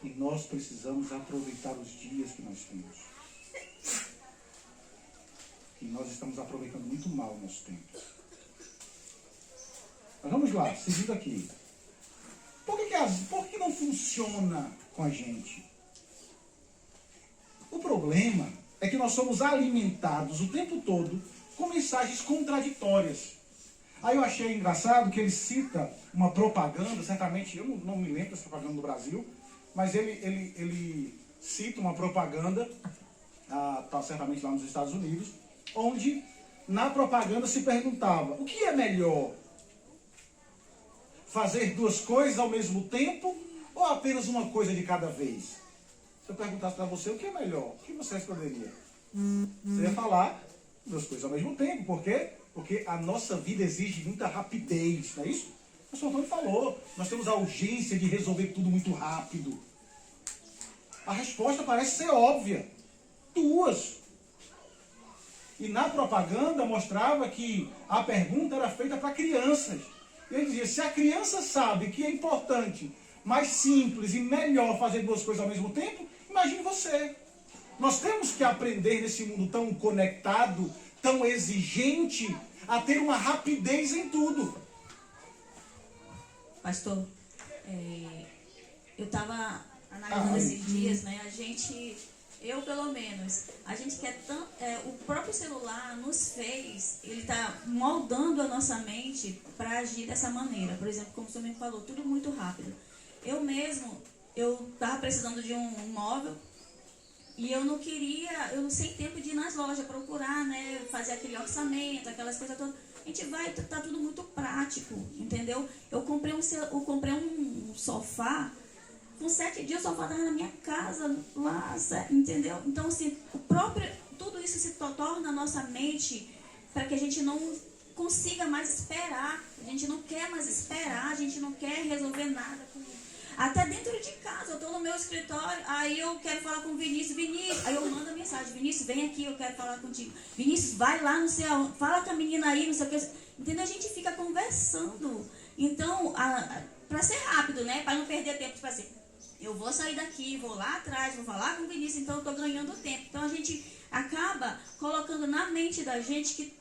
E nós precisamos aproveitar os dias que nós temos. E nós estamos aproveitando muito mal o nosso tempo. Mas vamos lá, seguindo aqui. Por que não funciona com a gente? O problema é que nós somos alimentados o tempo todo com mensagens contraditórias. Aí eu achei engraçado que ele cita uma propaganda, certamente, eu não me lembro dessa propaganda no Brasil, mas ele cita uma propaganda, certamente lá nos Estados Unidos, onde na propaganda se perguntava: o que é melhor? Fazer duas coisas ao mesmo tempo ou apenas uma coisa de cada vez? Se eu perguntasse para você o que é melhor, o que você responderia? Você ia falar duas coisas ao mesmo tempo. Por quê? Porque a nossa vida exige muita rapidez, não é isso? O pastor Antônio falou, nós temos a urgência de resolver tudo muito rápido. A resposta parece ser óbvia. Duas. E na propaganda mostrava que a pergunta era feita para crianças. E ele dizia, se a criança sabe que é importante, mais simples e melhor fazer duas coisas ao mesmo tempo, imagine você. Nós temos que aprender nesse mundo tão conectado, tão exigente, a ter uma rapidez em tudo. Pastor, eu estava analisando esses dias, né? Eu pelo menos, a gente quer tanto, o próprio celular nos fez, ele está moldando a nossa mente para agir dessa maneira. Por exemplo, como o senhor me falou, tudo muito rápido. Eu estava precisando de um móvel e eu não sem tempo de ir nas lojas procurar, né? Fazer aquele orçamento, aquelas coisas todas. A gente tá tudo muito prático, entendeu? Eu comprei um sofá. Com 7 dias o sofá estava na minha casa, lá, entendeu? Então, assim, tudo isso se torna a nossa mente para que a gente não consiga mais esperar. A gente não quer mais esperar, a gente não quer resolver nada. Até dentro de casa, eu estou no meu escritório, aí eu quero falar com o Vinícius, aí eu mando a mensagem, Vinícius, vem aqui, eu quero falar contigo. Vinícius, vai lá, não sei aonde, fala com a menina aí, não sei o que. Entendeu? A gente fica conversando. Então, para ser rápido, né? Para não perder tempo, tipo assim, eu vou sair daqui, vou lá atrás, vou falar com o Vinícius, então eu estou ganhando tempo. Então a gente acaba colocando na mente da gente que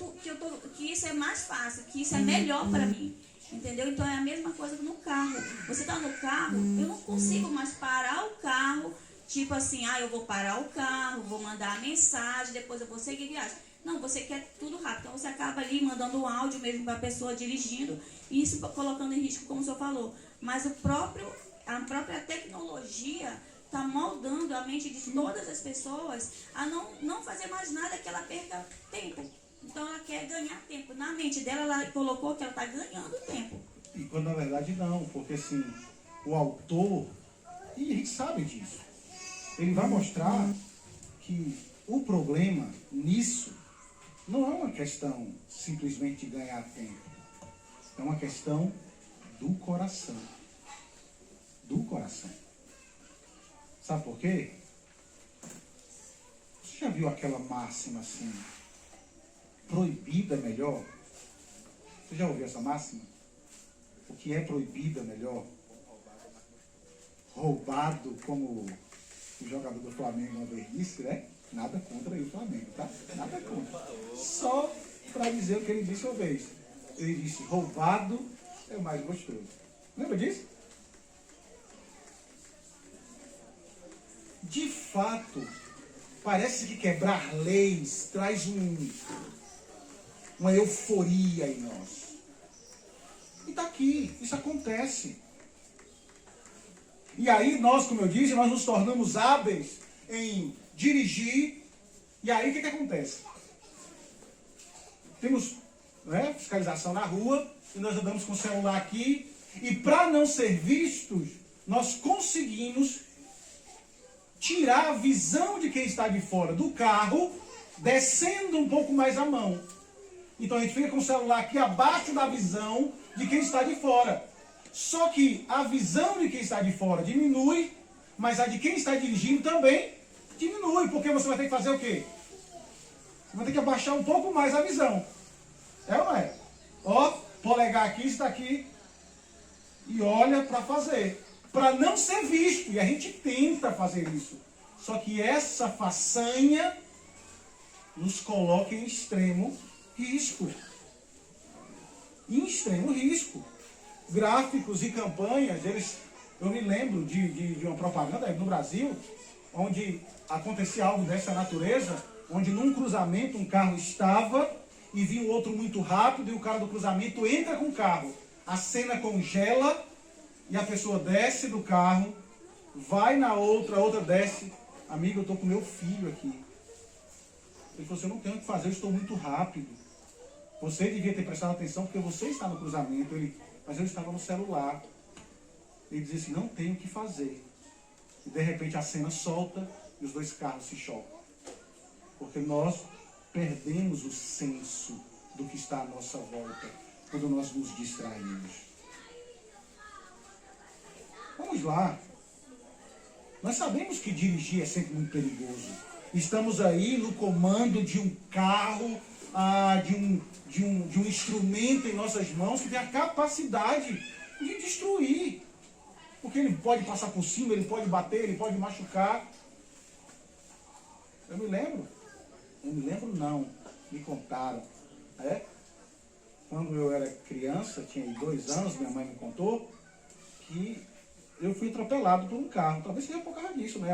isso é mais fácil, que isso é melhor para mim. Entendeu? Então é a mesma coisa que no carro. Você está no carro, eu não consigo mais parar o carro, tipo assim, eu vou parar o carro, vou mandar a mensagem, depois eu vou seguir viagem. Não, você quer tudo rápido. Então você acaba ali mandando um áudio mesmo para a pessoa dirigindo, e isso colocando em risco, como o senhor falou. Mas a própria tecnologia está moldando a mente de todas as pessoas a não fazer mais nada que ela perca tempo. Então ela quer ganhar tempo. Na mente dela, ela colocou que ela está ganhando tempo. E quando na verdade não, porque assim, o autor, e a gente sabe disso, ele vai mostrar que o problema nisso não é uma questão simplesmente de ganhar tempo. É uma questão do coração. Do coração. Sabe por quê? Você já viu aquela máxima assim? Proibido é melhor? Você já ouviu essa máxima? O que é proibido é melhor? Roubado, como o jogador do Flamengo uma vez disse, né? Nada contra aí o Flamengo, tá? Nada contra. Só para dizer o que ele disse uma vez. Ele disse, roubado é o mais gostoso. Lembra disso? De fato, parece que quebrar leis traz uma euforia em nós. E está aqui, isso acontece. E aí nós, como eu disse, nós nos tornamos hábeis em dirigir. E aí o que acontece? Temos fiscalização na rua, e nós andamos com o celular aqui, e para não ser vistos, nós conseguimos tirar a visão de quem está de fora do carro, descendo um pouco mais a mão. Então a gente fica com o celular aqui abaixo da visão de quem está de fora. Só que a visão de quem está de fora diminui, mas a de quem está dirigindo também diminui, porque você vai ter que fazer o quê? Você vai ter que abaixar um pouco mais a visão. É ou não é? Ó, polegar aqui, está aqui, e olha para fazer. Para não ser visto, e a gente tenta fazer isso. Só que essa façanha nos coloca em extremo risco. Em extremo risco. Gráficos e campanhas, eu me lembro de uma propaganda no Brasil, onde acontecia algo dessa natureza, onde num cruzamento um carro estava e vinha um outro muito rápido e o cara do cruzamento entra com o carro. A cena congela e a pessoa desce do carro, vai na outra, a outra desce. Amigo, eu estou com meu filho aqui. Ele falou assim, eu não tenho o que fazer, eu estou muito rápido. Você devia ter prestado atenção porque você está no cruzamento. Mas eu estava no celular. Ele dizia assim, não tenho o que fazer. E de repente a cena solta e os dois carros se chocam. Porque nós perdemos o senso do que está à nossa volta quando nós nos distraímos. Vamos lá. Nós sabemos que dirigir é sempre muito perigoso. Estamos aí no comando de um carro, de um instrumento em nossas mãos que tem a capacidade de destruir. Porque ele pode passar por cima, ele pode bater, ele pode machucar. Eu me lembro não, me contaram. Quando eu era criança, tinha 2 anos, minha mãe me contou, que eu fui atropelado por um carro. Talvez seja por causa disso, né?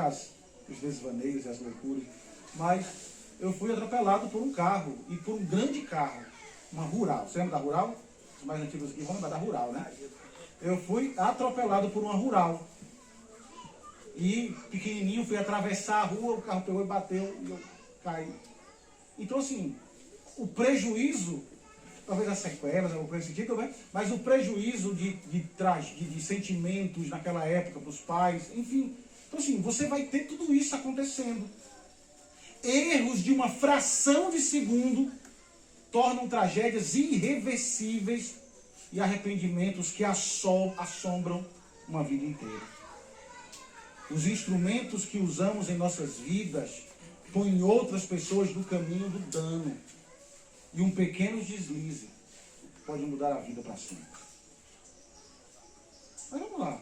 Os desvaneios e as loucuras. Mas eu fui atropelado por um carro, e por um grande carro, uma Rural. Você lembra da Rural? Os mais antigos aqui vão lembrar da Rural, né? Eu fui atropelado por uma Rural. E pequenininho, fui atravessar a rua, o carro pegou e bateu e eu caí. Então, assim, o prejuízo, talvez as sequelas, alguma coisa desse tipo, né? Mas o prejuízo de sentimentos naquela época para os pais, enfim. Então, assim, você vai ter tudo isso acontecendo. Erros de uma fração de segundo tornam tragédias irreversíveis e arrependimentos que assombram uma vida inteira. Os instrumentos que usamos em nossas vidas põem outras pessoas no caminho do dano. E um pequeno deslize pode mudar a vida para sempre. Mas vamos lá.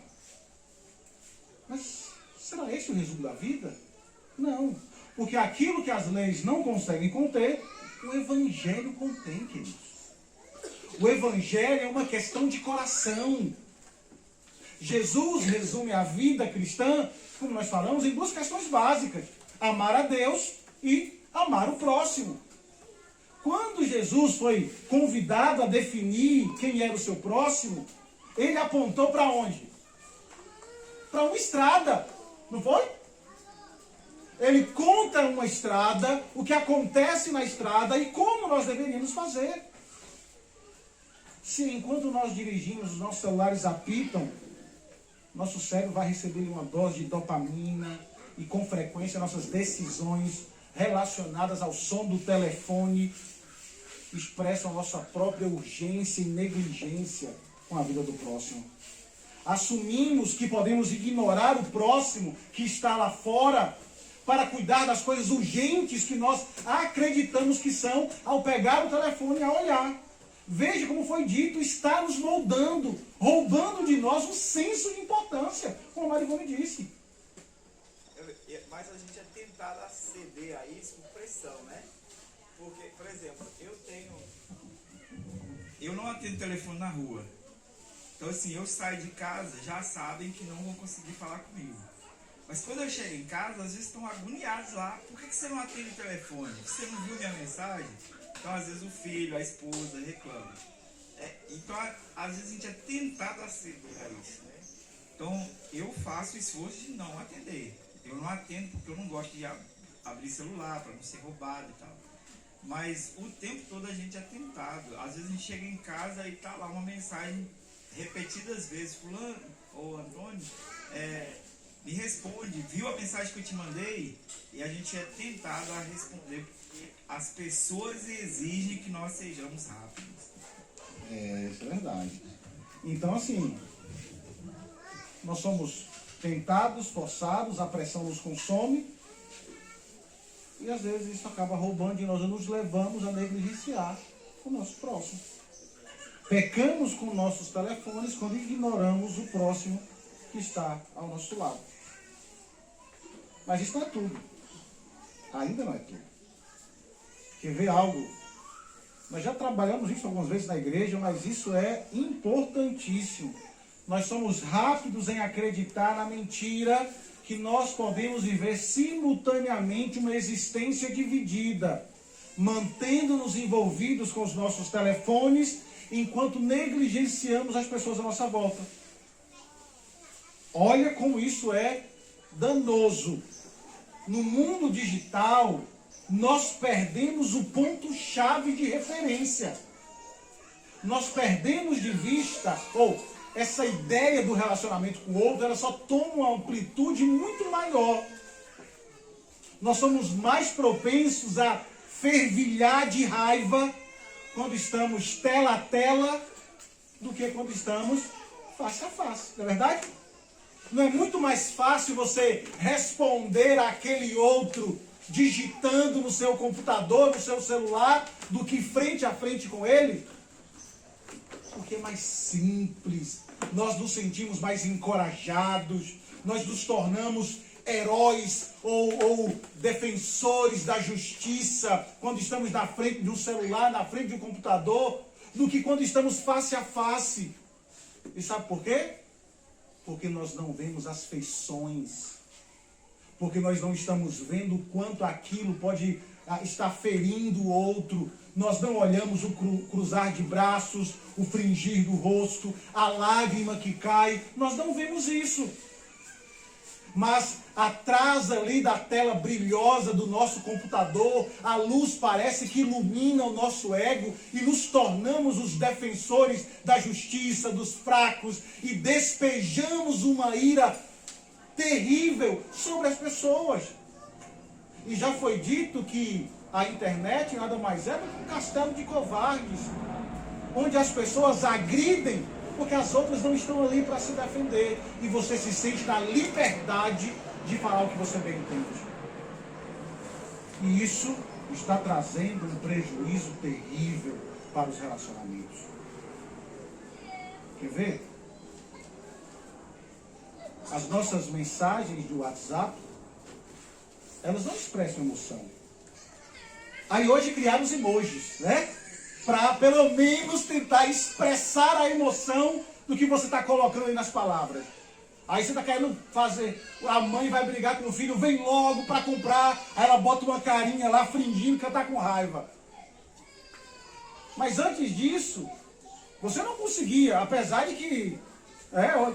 Mas será esse o resumo da vida? Não. Porque aquilo que as leis não conseguem conter, o Evangelho contém, queridos. O Evangelho é uma questão de coração. Jesus resume a vida cristã, como nós falamos, em 2 questões básicas: amar a Deus e amar o próximo. Quando Jesus foi convidado a definir quem era o seu próximo, ele apontou para onde? Para uma estrada, não foi? Ele conta uma estrada, o que acontece na estrada e como nós deveríamos fazer. Se enquanto nós dirigimos, os nossos celulares apitam, nosso cérebro vai receber uma dose de dopamina e com frequência nossas decisões relacionadas ao som do telefone expressam a nossa própria urgência e negligência com a vida do próximo. Assumimos que podemos ignorar o próximo que está lá fora para cuidar das coisas urgentes que nós acreditamos que são ao pegar o telefone e a olhar. Veja como foi dito, está nos moldando, roubando de nós um senso de importância, como a Marivone disse. Mas a gente é tentado a ceder a isso por pressão, né? Porque, por exemplo, eu não atendo telefone na rua. Então, assim, eu saio de casa, já sabem que não vão conseguir falar comigo. Mas quando eu chego em casa, às vezes estão agoniados lá. Por que você não atende o telefone? Você não viu minha mensagem? Então, às vezes, o filho, a esposa reclamam. Então, às vezes, a gente é tentado a ceder a isso, né? Então, eu faço o esforço de não atender. Eu não atendo porque eu não gosto de abrir celular para não ser roubado e tal. Mas o tempo todo a gente é tentado. Às vezes a gente chega em casa e tá lá uma mensagem repetidas vezes: fulano ou Antônio, me responde, viu a mensagem que eu te mandei? E a gente é tentado a responder porque as pessoas exigem que nós sejamos rápidos. Isso é verdade. Então, assim, nós somos tentados, forçados, a pressão nos consome. E às vezes isso acaba roubando e nós nos levamos a negligenciar o nosso próximo. Pecamos com nossos telefones quando ignoramos o próximo que está ao nosso lado. Mas isso não é tudo. Ainda não é tudo. Quer ver algo? Nós já trabalhamos isso algumas vezes na igreja, mas isso é importantíssimo. Nós somos rápidos em acreditar na mentira que nós podemos viver simultaneamente uma existência dividida, mantendo-nos envolvidos com os nossos telefones, enquanto negligenciamos as pessoas à nossa volta. Olha como isso é danoso. No mundo digital, nós perdemos o ponto-chave de referência. Nós perdemos de vista, essa ideia do relacionamento com o outro, ela só toma uma amplitude muito maior. Nós somos mais propensos a fervilhar de raiva quando estamos tela a tela do que quando estamos face a face, não é verdade? Não é muito mais fácil você responder àquele outro digitando no seu computador, no seu celular, do que frente a frente com ele? Porque é mais simples, nós nos sentimos mais encorajados, nós nos tornamos heróis ou defensores da justiça quando estamos na frente de um celular, na frente de um computador, do que quando estamos face a face. E sabe por quê? Porque nós não vemos as feições, porque nós não estamos vendo o quanto aquilo pode estar ferindo o outro. Nós não olhamos o cruzar de braços, o fringir do rosto, a lágrima que cai. Nós não vemos isso. Mas atrás ali da tela brilhosa do nosso computador, a luz parece que ilumina o nosso ego e nos tornamos os defensores da justiça, dos fracos, e despejamos uma ira terrível sobre as pessoas. E já foi dito que a internet nada mais é do que um castelo de covardes, onde as pessoas agridem porque as outras não estão ali para se defender, e você se sente na liberdade de falar o que você bem entende. E isso está trazendo um prejuízo terrível para os relacionamentos. Quer ver? As nossas mensagens do WhatsApp, elas não expressam emoção. Aí hoje criaram os emojis, né? Para pelo menos tentar expressar a emoção do que você está colocando aí nas palavras. Aí você está querendo fazer, a mãe vai brigar com o filho, vem logo para comprar, aí ela bota uma carinha lá, fingindo que ela está com raiva. Mas antes disso, você não conseguia, apesar de que,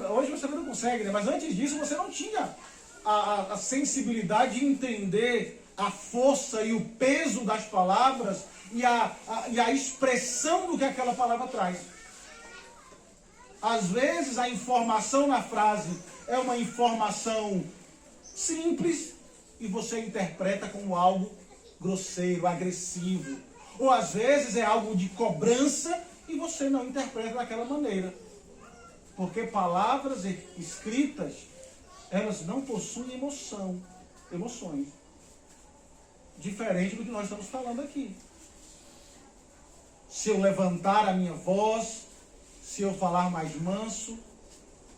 hoje você não consegue, né? Mas antes disso você não tinha a sensibilidade de entender a força e o peso das palavras e a expressão do que aquela palavra traz. Às vezes a informação na frase é uma informação simples e você interpreta como algo grosseiro, agressivo. Ou às vezes é algo de cobrança e você não interpreta daquela maneira. Porque palavras escritas, elas não possuem emoções. Diferente do que nós estamos falando aqui. Se eu levantar a minha voz, se eu falar mais manso,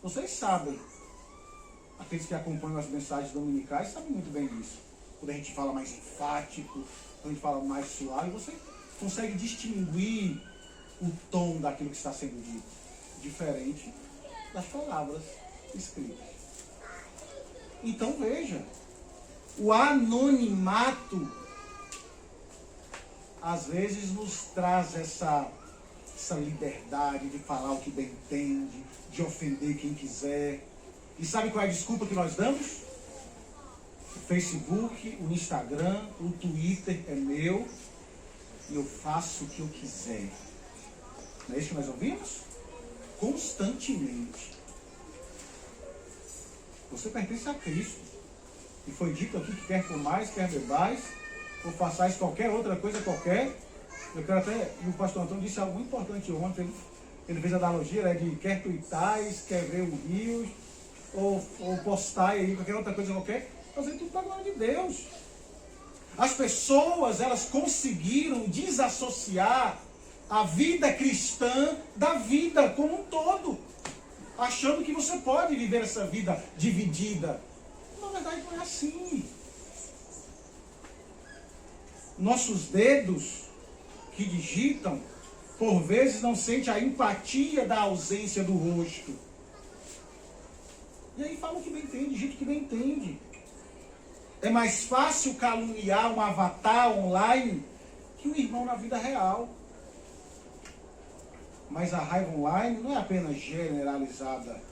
vocês sabem, aqueles que acompanham as mensagens dominicais sabem muito bem disso. Quando a gente fala mais enfático, quando a gente fala mais suave, você consegue distinguir o tom daquilo que está sendo dito, diferente das palavras escritas. Então veja, o anonimato às vezes nos traz essa liberdade de falar o que bem entende, de ofender quem quiser. E sabe qual é a desculpa que nós damos? O Facebook, o Instagram, o Twitter é meu e eu faço o que eu quiser. Não é isso que nós ouvimos? Constantemente. Você pertence a Cristo. E foi dito aqui que quer comais, quer bebais, ou façais qualquer outra coisa qualquer. Eu quero até, o pastor Antônio disse algo muito importante ontem, ele fez a analogia, né, de quer tuitais, quer ver o rios, ou postar aí, qualquer outra coisa qualquer, fazer tudo para a glória de Deus. As pessoas, elas conseguiram desassociar a vida cristã da vida como um todo, achando que você pode viver essa vida dividida. Na verdade não é assim. Nossos dedos que digitam, por vezes não sentem a empatia da ausência do rosto. E aí fala o que bem entende, digita o que bem entende. É mais fácil caluniar um avatar online que um irmão na vida real. Mas a raiva online não é apenas generalizada,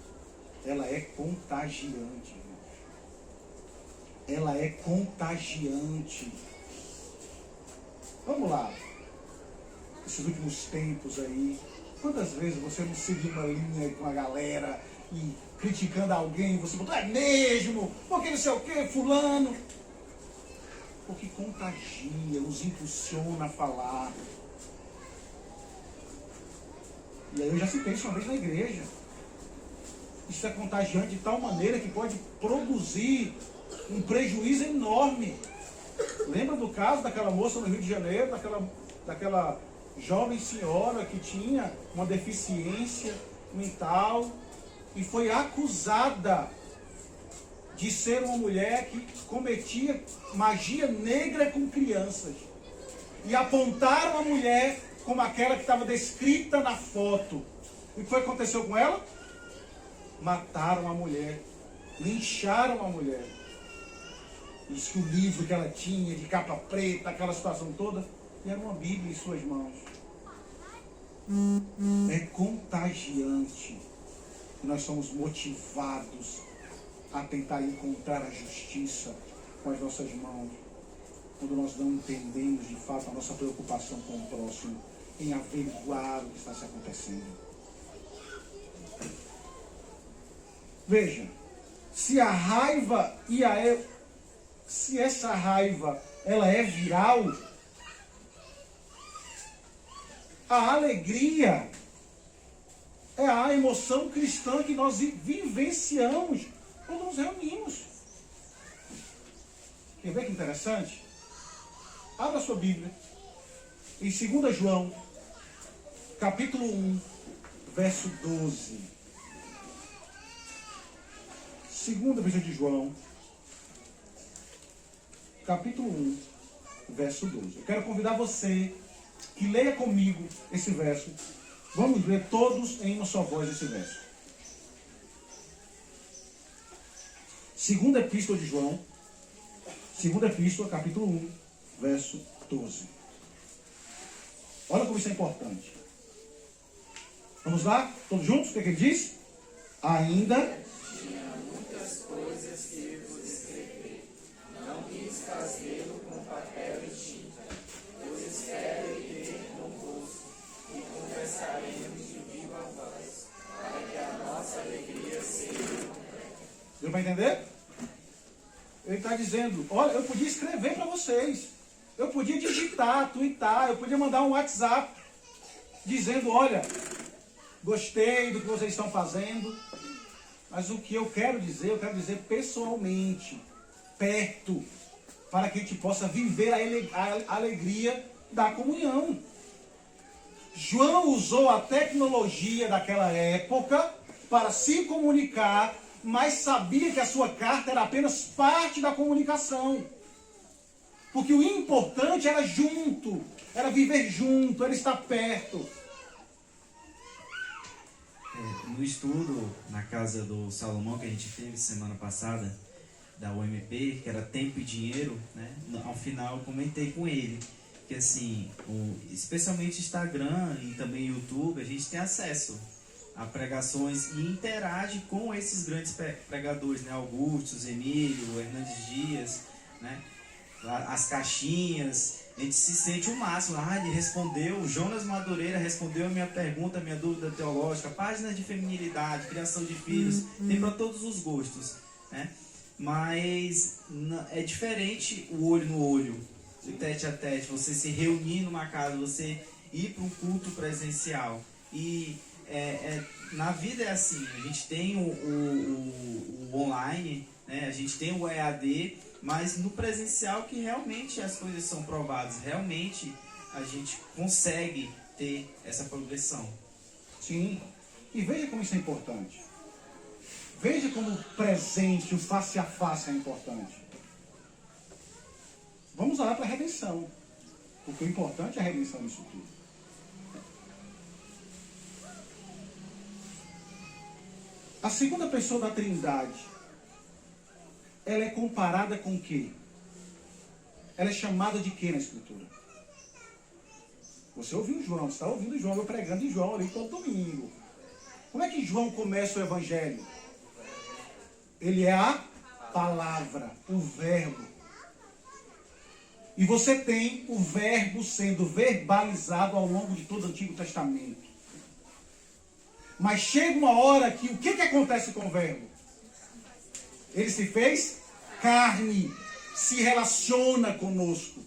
ela é contagiante. Ela é contagiante. Vamos lá. Esses últimos tempos aí, quantas vezes você não seguiu uma linha com a galera e criticando alguém, você botou, é mesmo, porque não sei o que, fulano. Porque contagia, nos impulsiona a falar. E aí eu já citei isso uma vez na igreja. Isso é contagiante de tal maneira que pode produzir um prejuízo enorme Lembra do caso daquela moça no Rio de Janeiro, daquela jovem senhora que tinha uma deficiência mental e foi acusada de ser uma mulher que cometia magia negra com crianças. E apontaram a mulher como aquela que estava descrita na foto. E o que foi que aconteceu com ela? Mataram a mulher, lincharam a mulher. Diz que o livro que ela tinha, de capa preta, aquela situação toda, era uma Bíblia em suas mãos. É contagiante. Nós somos motivados a tentar encontrar a justiça com as nossas mãos, quando nós não entendemos de fato a nossa preocupação com o próximo, em averiguar o que está se acontecendo. Veja, se a raiva se essa raiva ela é viral, a alegria é a emoção cristã que nós vivenciamos quando nos reunimos. Quer ver que interessante? Abra sua Bíblia em 2 João, capítulo 1, verso 12. 2 Epístola de João, capítulo 1, verso 12. Eu quero convidar você que leia comigo esse verso. Vamos ler todos em uma só voz esse verso. 2 Epístola de João, 2 Epístola, capítulo 1, verso 12. Olha como isso é importante. Vamos lá? Todos juntos? O que ele diz? Ainda Tinha muitas coisas que vos escrever. Não quis fazê-lo com papel e tinta, pois espero ter convosco e conversaremos de viva voz, para que a nossa alegria seja completa. deu para entender? Ele está dizendo, olha, eu podia escrever para vocês. Eu podia digitar, twittar, eu podia mandar um WhatsApp dizendo, olha, gostei do que vocês estão fazendo, mas o que eu quero dizer pessoalmente, perto, para que a gente possa viver a alegria da comunhão. João usou a tecnologia daquela época para se comunicar, mas sabia que a sua carta era apenas parte da comunicação. Porque o importante era junto, era viver junto, era estar perto. No estudo na casa do Salomão que a gente teve semana passada, da UMP, que era tempo e dinheiro, né? Ao final eu comentei com ele que assim, especialmente Instagram e também YouTube, a gente tem acesso a pregações e interage com esses grandes pregadores, né? Augustus, Emílio, Hernandes Dias, né? As caixinhas, a gente se sente o máximo. Ele respondeu, o Jonas Madureira respondeu a minha pergunta, a minha dúvida teológica, páginas de feminilidade, criação de filhos, tem para todos os gostos, né? Mas é diferente o olho no olho, o tete a tete, você se reunir numa casa, você ir para um culto presencial. E na vida é assim, a gente tem o online, né? A gente tem o EAD, mas no presencial que realmente as coisas são provadas, realmente a gente consegue ter essa progressão. Sim, e veja como isso é importante. Veja como o presente, o face a face é importante. Vamos olhar para a redenção, porque o importante é a redenção nisso tudo. A segunda pessoa da Trindade, ela é comparada com o quê? Ela é chamada de quê na Escritura? Você ouviu João, você está ouvindo João, eu pregando em João ali todo domingo. Como é que João começa o Evangelho? Ele é a palavra, o verbo. E você tem o verbo sendo verbalizado ao longo de todo o Antigo Testamento. Mas chega uma hora que o que acontece com o verbo? Ele se fez carne, se relaciona conosco.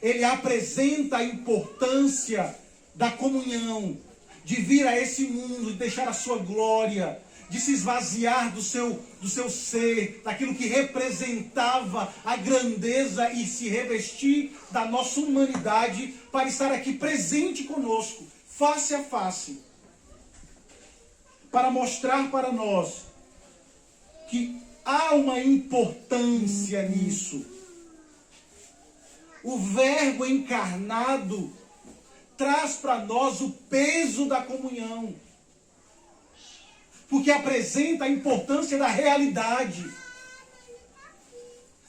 Ele apresenta a importância da comunhão, de vir a esse mundo e deixar a sua glória, de se esvaziar do seu ser, daquilo que representava a grandeza e se revestir da nossa humanidade para estar aqui presente conosco, face a face, para mostrar para nós que há uma importância nisso. O Verbo encarnado traz para nós o peso da comunhão, porque apresenta a importância da realidade.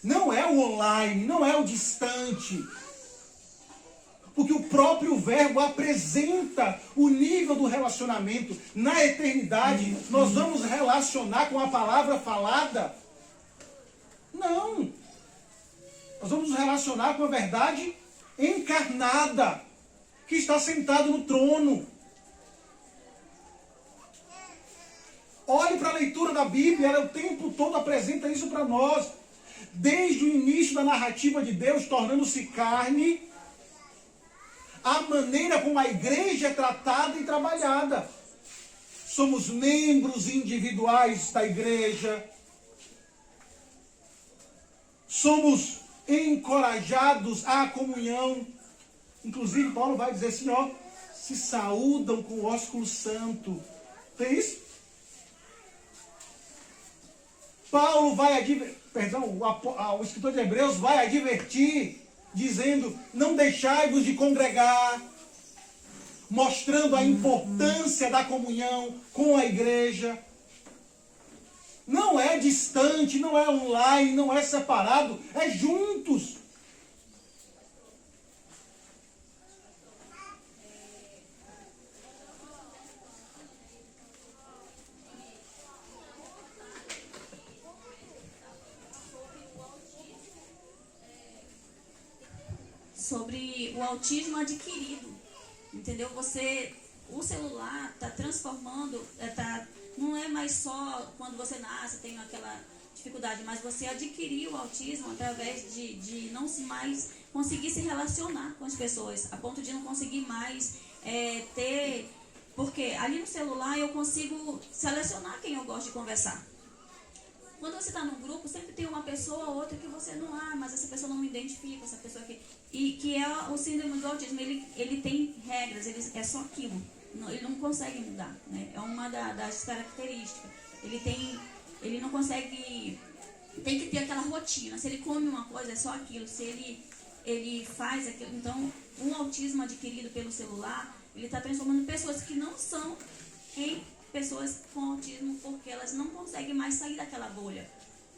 Não é o online, não é o distante, porque o próprio Verbo apresenta o nível do relacionamento. Na eternidade, nós vamos relacionar com a palavra falada? Não. Nós vamos nos relacionar com a verdade encarnada, que está sentado no trono. Olhe para a leitura da Bíblia, ela o tempo todo apresenta isso para nós. Desde o início da narrativa de Deus, tornando-se carne, a maneira como a igreja é tratada e trabalhada. Somos membros individuais da igreja. Somos encorajados à comunhão. Inclusive, Paulo vai dizer assim, ó, se saúdam com o ósculo santo. Tem isso? Paulo vai o escritor de Hebreus vai advertir, dizendo, não deixai-vos de congregar, mostrando a importância da comunhão com a igreja. Não é distante, não é online, não é separado, é juntos. Sobre o autismo adquirido, entendeu? O celular está transformando, não é mais só quando você nasce, tem aquela dificuldade, mas você adquiriu o autismo através de não mais conseguir se relacionar com as pessoas, a ponto de não conseguir mais ter, porque ali no celular eu consigo selecionar quem eu gosto de conversar. Quando você está num grupo, sempre tem uma pessoa ou outra que você não, mas essa pessoa não me identifica, essa pessoa aqui. E que é o síndrome do autismo, ele tem regras, é só aquilo. Ele não consegue mudar, né? É uma das características. Ele não consegue, tem que ter aquela rotina. Se ele come uma coisa, é só aquilo. Se ele faz aquilo. Então, um autismo adquirido pelo celular, ele está transformando pessoas que não são em pessoas com autismo, porque elas não conseguem mais sair daquela bolha.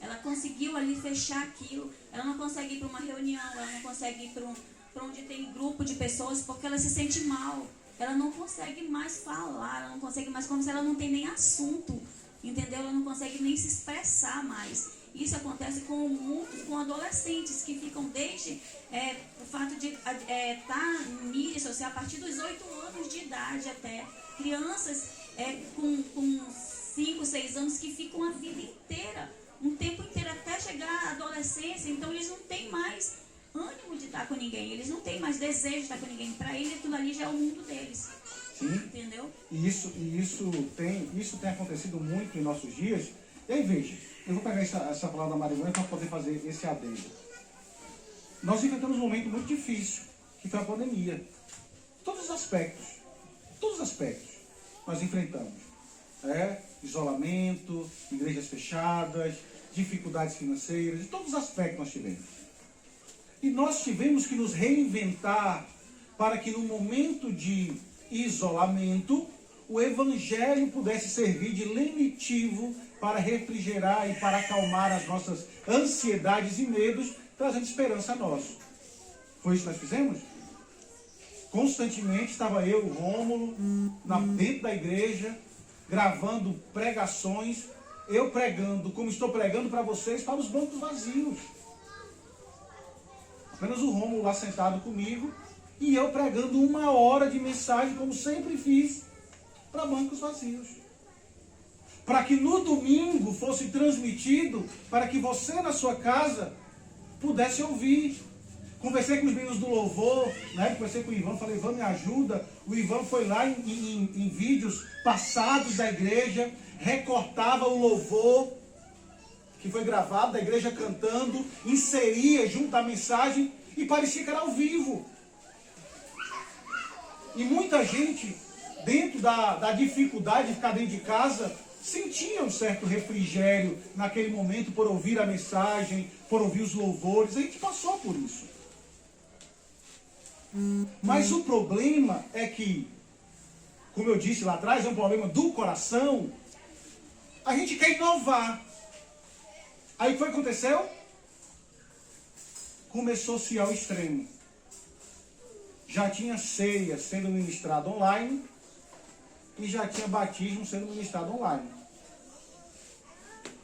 Ela conseguiu ali fechar aquilo, ela não consegue ir para uma reunião, ela não consegue ir para onde tem grupo de pessoas, porque ela se sente mal. Ela não consegue mais falar, ela não consegue mais conversar, ela não tem nem assunto, entendeu? Ela não consegue nem se expressar mais. Isso acontece com adolescentes que ficam desde o fato de estar em mídia social a partir dos 8 anos de idade até. Crianças com 5, 6 anos que ficam a vida inteira, um tempo inteiro até chegar à adolescência. Então eles não têm mais ânimo de estar com ninguém, eles não têm mais desejo de estar com ninguém. Para eles aquilo ali já é o mundo deles. Sim. Entendeu? E isso tem acontecido muito em nossos dias. E aí, veja, eu vou pegar essa palavra da Marilene para poder fazer esse adendo. Nós enfrentamos um momento muito difícil, que foi a pandemia. Todos os aspectos nós enfrentamos. Isolamento, igrejas fechadas, dificuldades financeiras, de todos os aspectos nós tivemos. E nós tivemos que nos reinventar para que no momento de isolamento, o Evangelho pudesse servir de lenitivo para refrigerar e para acalmar as nossas ansiedades e medos, trazendo esperança a nós. Foi isso que nós fizemos? Constantemente estava eu, o Rômulo, dentro da igreja, gravando pregações, eu pregando, como estou pregando para vocês, para os bancos vazios. Apenas o Rômulo lá sentado comigo, e eu pregando 1 hora de mensagem, como sempre fiz, para bancos vazios. Para que no domingo fosse transmitido, para que você na sua casa pudesse ouvir. Conversei com os meninos do louvor, né? Conversei com o Ivan, falei, Ivan, me ajuda. O Ivan foi lá em vídeos passados da igreja, recortava o louvor que foi gravado, da igreja cantando, inseria junto à mensagem e parecia que era ao vivo. E muita gente, dentro da dificuldade de ficar dentro de casa, sentia um certo refrigério naquele momento por ouvir a mensagem, por ouvir os louvores. A gente passou por isso. Mas o problema é que, como eu disse lá atrás, é um problema do coração. A gente quer inovar. Aí o que foi que aconteceu? Começou-se ao extremo. Já tinha ceia sendo ministrada online e já tinha batismo sendo ministrado online.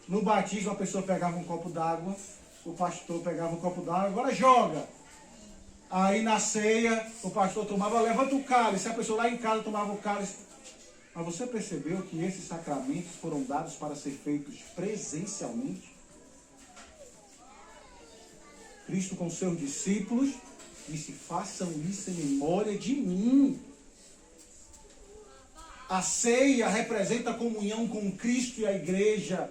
No batismo a pessoa pegava um copo d'água, o pastor pegava um copo d'água, agora joga. Aí na ceia o pastor tomava, levanta o cálice, a pessoa lá em casa tomava o cálice. Mas você percebeu que esses sacramentos foram dados para ser feitos presencialmente? Cristo com seus discípulos disse, façam isso em memória de mim. A ceia representa a comunhão com Cristo e a igreja.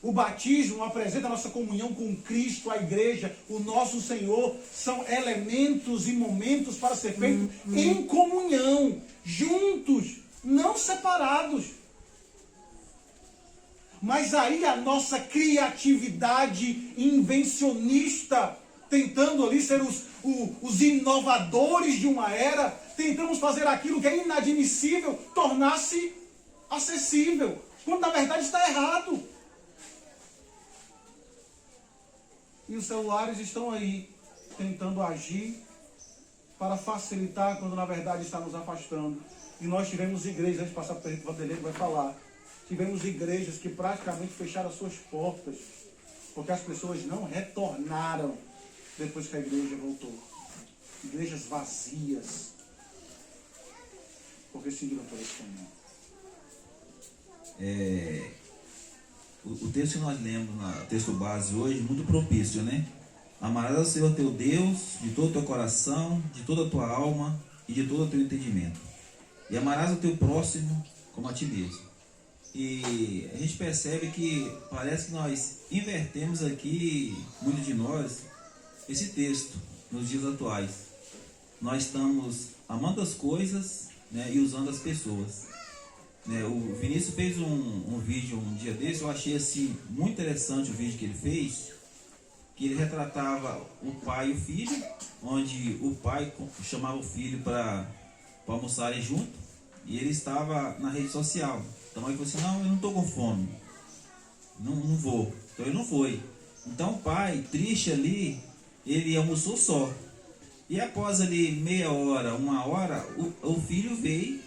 O batismo apresenta a nossa comunhão com Cristo, a igreja, o nosso Senhor. São elementos e momentos para ser feito em comunhão, juntos, não separados. Mas aí a nossa criatividade invencionista, tentando ali ser os inovadores de uma era, tentamos fazer aquilo que é inadmissível, tornar-se acessível, quando na verdade está errado. E os celulares estão aí, tentando agir para facilitar, quando na verdade está nos afastando. E nós tivemos igrejas, antes de passar para o Vanderlei vai falar, tivemos igrejas que praticamente fecharam as suas portas, porque as pessoas não retornaram depois que a igreja voltou. Igrejas vazias, porque seguiram por esse caminho. O texto que nós lemos, no texto base hoje, muito propício, né? Amarás ao Senhor teu Deus de todo o teu coração, de toda a tua alma e de todo o teu entendimento. E amarás o teu próximo como a ti mesmo. E a gente percebe que parece que nós invertemos aqui, muitos de nós, esse texto nos dias atuais. Nós estamos amando as coisas, né, e usando as pessoas. O Vinícius fez um vídeo um dia desse, eu achei assim, muito interessante o vídeo que ele fez, que ele retratava o pai e o filho, onde o pai chamava o filho para almoçarem junto, e ele estava na rede social. Então ele falou assim, não, eu não estou com fome, não vou. Então ele não foi. Então o pai, triste ali, ele almoçou só. E após ali meia hora, uma hora, o filho veio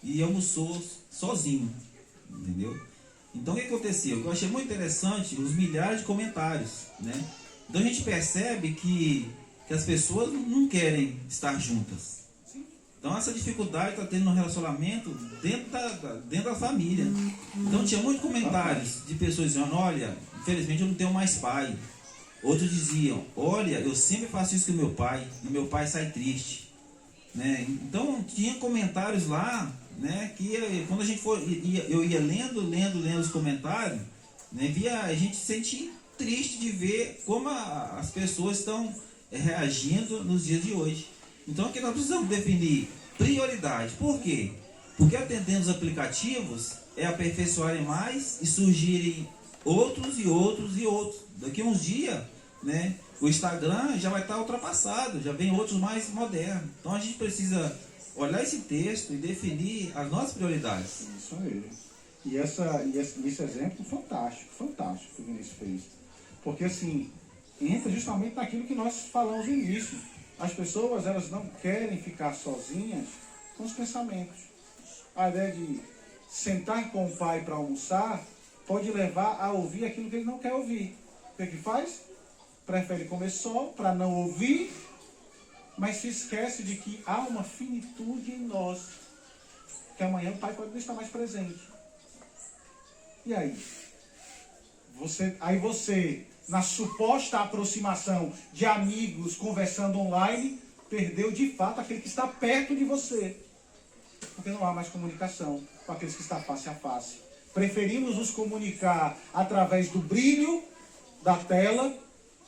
e almoçou sozinho, entendeu? Então o que aconteceu? Eu achei muito interessante os milhares de comentários, né? Então a gente percebe que as pessoas não querem estar juntas. Então essa dificuldade está tendo no relacionamento dentro da família. Então tinha muitos comentários de pessoas dizendo, olha, infelizmente eu não tenho mais pai. Outros diziam, olha, eu sempre faço isso com meu pai, e meu pai sai triste, né? Então tinha comentários lá, né, que quando a gente eu ia lendo os comentários, né, a gente se sente triste de ver como as pessoas estão reagindo nos dias de hoje. Então aqui nós precisamos definir prioridade. Por quê? Porque a tendência dos aplicativos é aperfeiçoarem mais e surgirem outros e outros e outros. Daqui a uns dias, né, o Instagram já vai estar ultrapassado, já vem outros mais modernos. Então a gente precisa olhar esse texto e definir as nossas prioridades. Isso aí. E esse exemplo fantástico que o Vinícius fez. Porque assim, entra justamente naquilo que nós falamos no início. As pessoas, elas não querem ficar sozinhas com os pensamentos. A ideia de sentar com o pai para almoçar pode levar a ouvir aquilo que ele não quer ouvir. O que faz? Prefere comer só para não ouvir, mas se esquece de que há uma finitude em nós, que amanhã o pai pode não estar mais presente. E aí? Você na suposta aproximação de amigos conversando online, perdeu de fato aquele que está perto de você. Porque não há mais comunicação com aqueles que estão face a face. Preferimos nos comunicar através do brilho da tela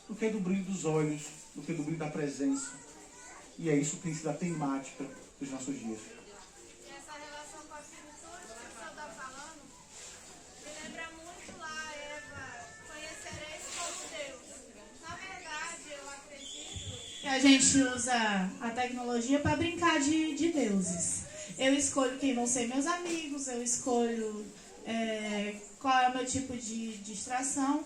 do que do brilho dos olhos, do que do brilho da presença. E é isso que tem sido a temática dos nossos dias. E essa relação com a escritura que o senhor está falando me lembra muito lá, Eva, conhecereis como Deus. Na verdade, eu acredito que a gente usa a tecnologia para brincar de deuses. Eu escolho quem vão ser meus amigos, eu escolho qual é o meu tipo de distração.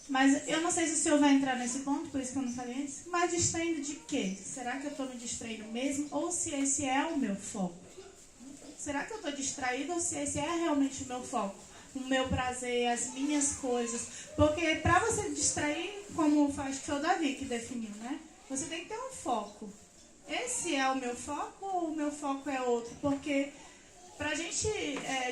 Mas eu não sei se o senhor vai entrar nesse ponto, por isso que eu não falei antes. Mas distraindo de quê? Será que eu estou me distraindo mesmo? Ou se esse é o meu foco? Será que eu estou distraída ou se esse é realmente o meu foco? O meu prazer, as minhas coisas. Porque para você distrair, como acho que foi o Davi que definiu, né? Você tem que ter um foco. Esse é o meu foco ou o meu foco é outro? Porque para a gente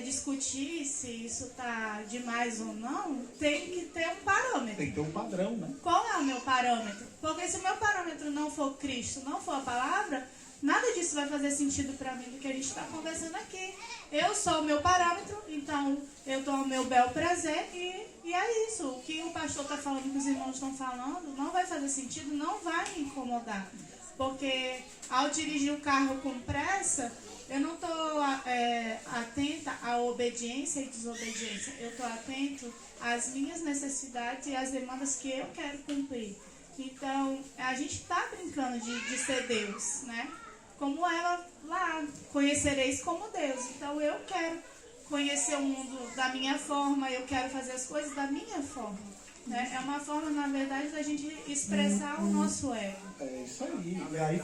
discutir se isso está demais ou não, tem que ter um parâmetro. Tem que ter um padrão, né? Qual é o meu parâmetro? Porque se o meu parâmetro não for Cristo, não for a palavra, nada disso vai fazer sentido para mim do que a gente está conversando aqui. Eu sou o meu parâmetro, então eu dou o meu bel prazer e é isso. O que o pastor está falando, que os irmãos estão falando, não vai fazer sentido, não vai me incomodar. Porque ao dirigir o carro com pressa, eu não estou atenta à obediência e desobediência. Eu estou atento às minhas necessidades e às demandas que eu quero cumprir. Então, a gente está brincando de ser Deus, né? Como ela lá, conhecereis como Deus. Então, eu quero conhecer o mundo da minha forma, eu quero fazer as coisas da minha forma. Né? É uma forma, na verdade, da gente expressar o nosso ego. É isso aí. E aí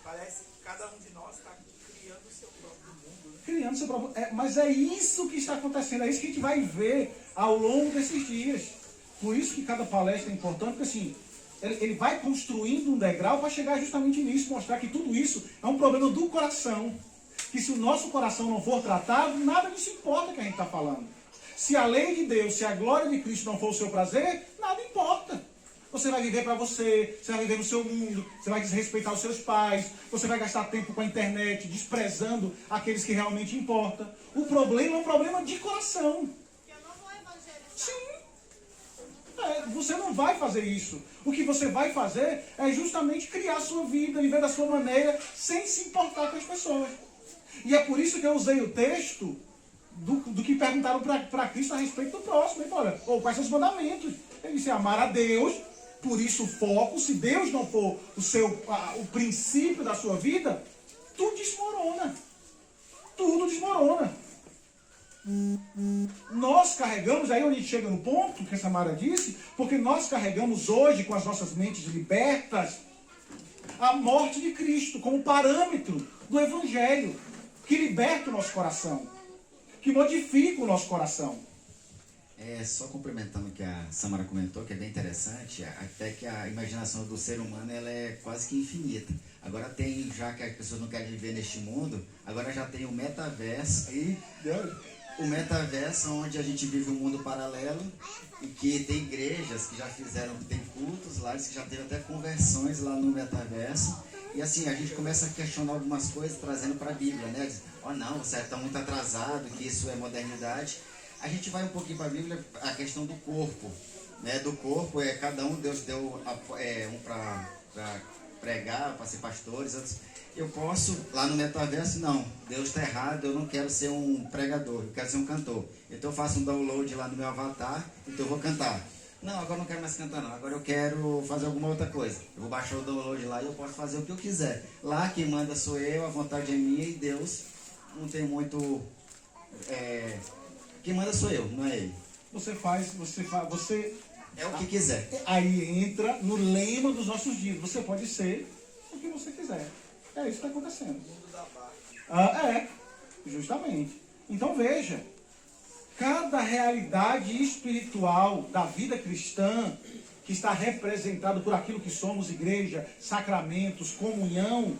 Parece que cada um de nós está criando o seu próprio mundo. Né? criando seu próprio. Mas é isso que está acontecendo, é isso que a gente vai ver ao longo desses dias. Por isso que cada palestra é importante, porque assim, ele vai construindo um degrau para chegar justamente nisso, mostrar que tudo isso é um problema do coração. Que se o nosso coração não for tratado, nada disso importa que a gente está falando. Se a lei de Deus, se a glória de Cristo não for o seu prazer, nada importa. Você vai viver para você vai viver no seu mundo, você vai desrespeitar os seus pais, você vai gastar tempo com a internet, desprezando aqueles que realmente importam. O problema é um problema de coração. Eu não vou evangelizar. Sim. Você não vai fazer isso. O que você vai fazer é justamente criar a sua vida, viver da sua maneira, sem se importar com as pessoas. E é por isso que eu usei o texto do que perguntaram para Cristo a respeito do próximo. Ele falou, olha, quais são os mandamentos? Ele disse, amar a Deus, por isso o foco, se Deus não for o princípio da sua vida, tudo desmorona. Tudo desmorona. Nós carregamos, aí onde a gente chega no ponto que a Samara disse, porque nós carregamos hoje, com as nossas mentes libertas, a morte de Cristo como parâmetro do Evangelho, que liberta o nosso coração, que modifica o nosso coração. Só complementando o que a Samara comentou, que é bem interessante, até que a imaginação do ser humano ela é quase que infinita. Agora tem, já que as pessoas não querem viver neste mundo, agora já tem o metaverso. O metaverso, onde a gente vive um mundo paralelo, e que tem igrejas que já fizeram, tem cultos lá, que já teve até conversões lá no metaverso. E assim, a gente começa a questionar algumas coisas, trazendo para a Bíblia, né? Diz, não, você está muito atrasado, que isso é modernidade. A gente vai um pouquinho para a Bíblia, a questão do corpo, né? Do corpo, cada um, Deus deu um para pregar, para ser pastores, outros. Eu posso, lá no metaverso, não, Deus está errado, eu não quero ser um pregador, eu quero ser um cantor. Então eu faço um download lá no meu avatar, então eu vou cantar. Não, agora eu não quero mais cantar não, agora eu quero fazer alguma outra coisa. Eu vou baixar o download lá e eu posso fazer o que eu quiser. Lá quem manda sou eu, a vontade é minha e Deus não tem muito... Quem manda sou eu, não é ele. Você é o que quiser. Aí entra no lema dos nossos dias. Você pode ser o que você quiser. É isso que está acontecendo. O mundo da barra. Justamente. Então veja, cada realidade espiritual da vida cristã, que está representado por aquilo que somos, igreja, sacramentos, comunhão,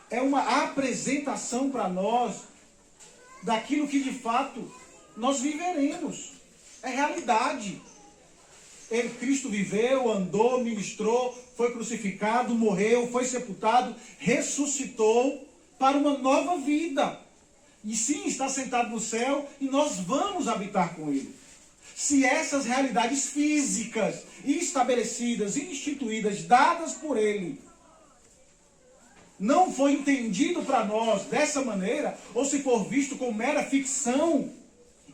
é uma apresentação para nós daquilo que de fato nós viveremos. É realidade. Cristo viveu, andou, ministrou, foi crucificado, morreu, foi sepultado, ressuscitou para uma nova vida. E sim, está sentado no céu e nós vamos habitar com Ele. Se essas realidades físicas, estabelecidas, instituídas, dadas por Ele, não foi entendido para nós dessa maneira, ou se for visto como mera ficção,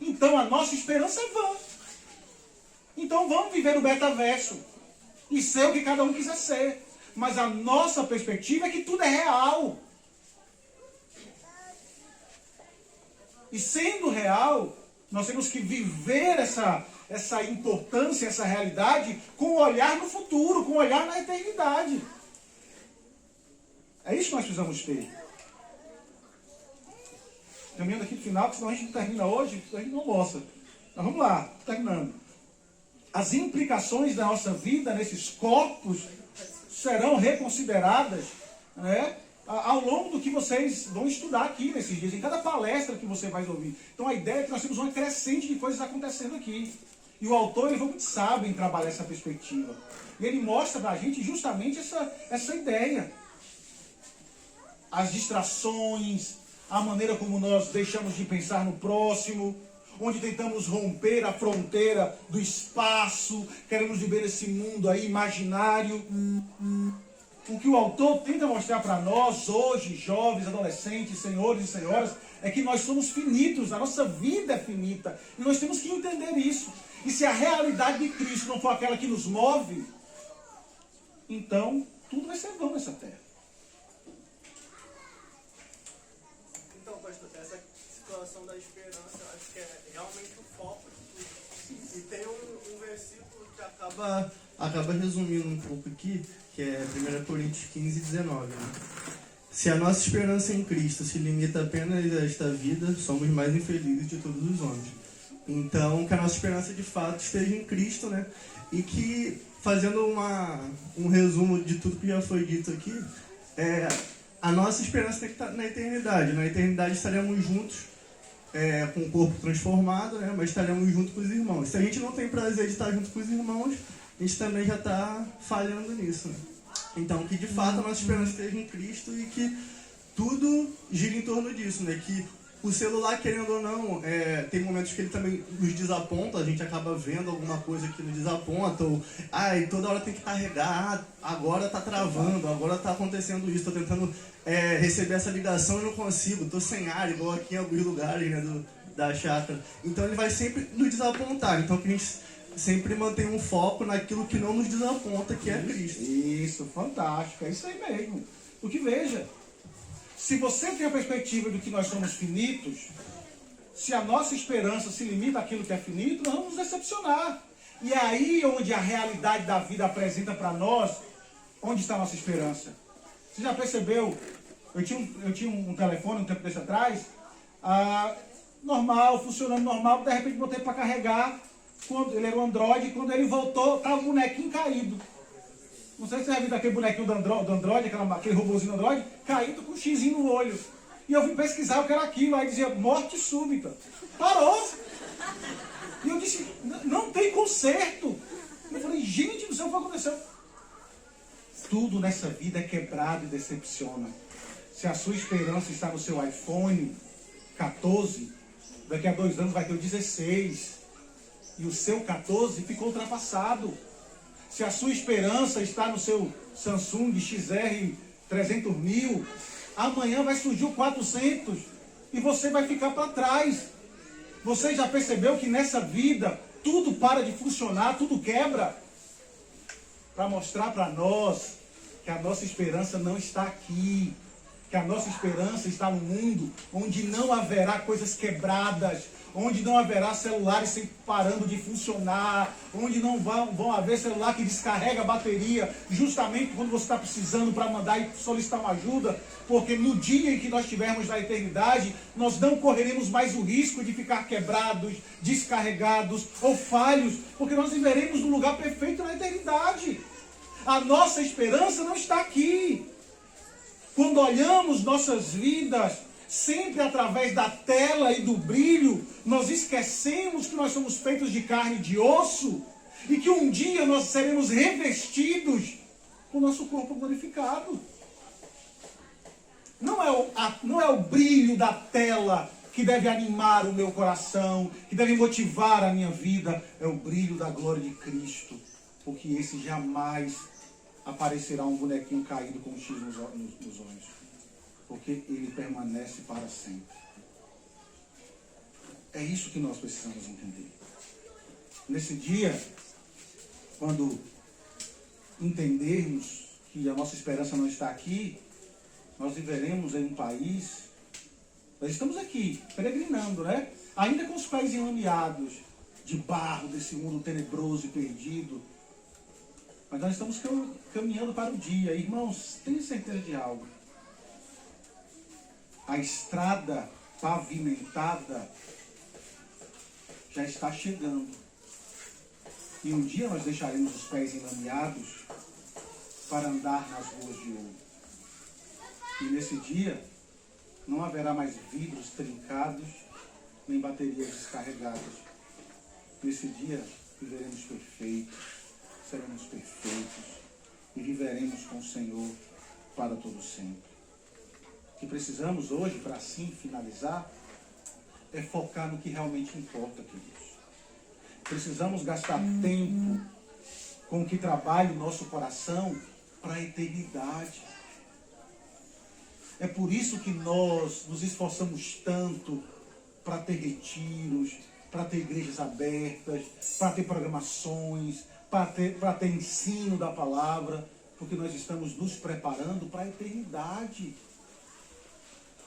então a nossa esperança é vã. Então vamos viver o metaverso e ser o que cada um quiser ser. Mas a nossa perspectiva é que tudo é real. E sendo real, nós temos que viver essa importância, essa realidade, com o olhar no futuro, com o olhar na eternidade. É isso que nós precisamos ter. Caminhando aqui no final, porque senão a gente não termina hoje, a gente não almoça. Mas vamos lá, terminando. As implicações da nossa vida nesses corpos serão reconsideradas, né, ao longo do que vocês vão estudar aqui nesses dias, em cada palestra que você vai ouvir. Então a ideia é que nós temos uma crescente de coisas acontecendo aqui. E o autor ele foi muito sábio em trabalhar essa perspectiva. E ele mostra para a gente justamente essa ideia. As distrações, a maneira como nós deixamos de pensar no próximo, onde tentamos romper a fronteira do espaço, queremos viver esse mundo aí imaginário. O que o autor tenta mostrar para nós hoje, jovens, adolescentes, senhores e senhoras, é que nós somos finitos, a nossa vida é finita, e nós temos que entender isso. E se a realidade de Cristo não for aquela que nos move, então tudo vai ser vão nessa terra. Então, pastor, essa situação da esperança, eu acho que é realmente o foco de tudo. E tem um versículo que acaba resumindo um pouco aqui, que é 1 Coríntios 15, 19. Né? Se a nossa esperança em Cristo se limita apenas a esta vida, somos mais infelizes de todos os homens. Então, que a nossa esperança de fato esteja em Cristo, né? E que, fazendo um resumo de tudo que já foi dito aqui, a nossa esperança tem que estar na eternidade. Na eternidade estaremos juntos, com o corpo transformado, né? Mas estaremos juntos com os irmãos. Se a gente não tem prazer de estar junto com os irmãos, a gente também já está falhando nisso. Né? Então, que de fato a nossa esperança esteja em Cristo e que tudo gira em torno disso, né? Que o celular, querendo ou não, tem momentos que ele também nos desaponta, a gente acaba vendo alguma coisa que nos desaponta, ou toda hora tem que carregar, agora está travando, agora está acontecendo isso, estou tentando receber essa ligação e não consigo, estou sem ar, igual aqui em alguns lugares, né, da chácara. Então ele vai sempre nos desapontar, então que a gente sempre mantém um foco naquilo que não nos desaponta, que é Cristo. Isso, fantástico, é isso aí mesmo. Porque veja, se você tem a perspectiva de que nós somos finitos, se a nossa esperança se limita àquilo que é finito, nós vamos nos decepcionar. E é aí onde a realidade da vida apresenta para nós, onde está a nossa esperança. Você já percebeu? Eu tinha um telefone um tempo desse atrás, normal, funcionando normal, de repente botei para carregar, quando ele era um Android, quando ele voltou, estava o bonequinho caído. Não sei se você já viu aquele bonequinho do Android, aquele robôzinho do Android, caído com um xizinho no olho. E eu vim pesquisar o que era aquilo, aí dizia, morte súbita. Parou! E eu disse, não tem conserto. Eu falei, gente do céu, o que aconteceu? Tudo nessa vida é quebrado e decepciona. Se a sua esperança está no seu iPhone 14, daqui a 2 anos vai ter o 16. E o seu 14 ficou ultrapassado. Se a sua esperança está no seu Samsung XR 300.000, amanhã vai surgir o 400 e você vai ficar para trás. Você já percebeu que nessa vida tudo para de funcionar, tudo quebra? Para mostrar para nós que a nossa esperança não está aqui, que a nossa esperança está no mundo onde não haverá coisas quebradas, onde não haverá celulares sem parando de funcionar, onde não vão haver celular que descarrega a bateria justamente quando você está precisando para mandar e solicitar uma ajuda, porque no dia em que nós estivermos na eternidade, nós não correremos mais o risco de ficar quebrados, descarregados ou falhos, porque nós viveremos num lugar perfeito na eternidade. A nossa esperança não está aqui. Quando olhamos nossas vidas sempre através da tela e do brilho, nós esquecemos que nós somos feitos de carne e de osso e que um dia nós seremos revestidos com o nosso corpo glorificado. Não é o brilho da tela que deve animar o meu coração, que deve motivar a minha vida, é o brilho da glória de Cristo, porque esse jamais aparecerá um bonequinho caído com um X nos olhos, porque ele permanece para sempre. É isso que nós precisamos entender. Nesse dia, quando entendermos que a nossa esperança não está aqui, nós viveremos em um país, nós estamos aqui, peregrinando, né? Ainda com os pés enlameados de barro desse mundo tenebroso e perdido, mas nós estamos caminhando para o dia. Irmãos, tenham certeza de algo. A estrada pavimentada já está chegando. E um dia nós deixaremos os pés enlameados para andar nas ruas de ouro. E nesse dia não haverá mais vidros trincados, nem baterias descarregadas. Nesse dia viveremos perfeitos, seremos perfeitos e viveremos com o Senhor para todo sempre. O que precisamos hoje, para assim finalizar, é focar no que realmente importa, queridos. Precisamos gastar tempo com o que trabalha o nosso coração para a eternidade. É por isso que nós nos esforçamos tanto para ter retiros, para ter igrejas abertas, para ter programações, para ter ensino da palavra, porque nós estamos nos preparando para a eternidade.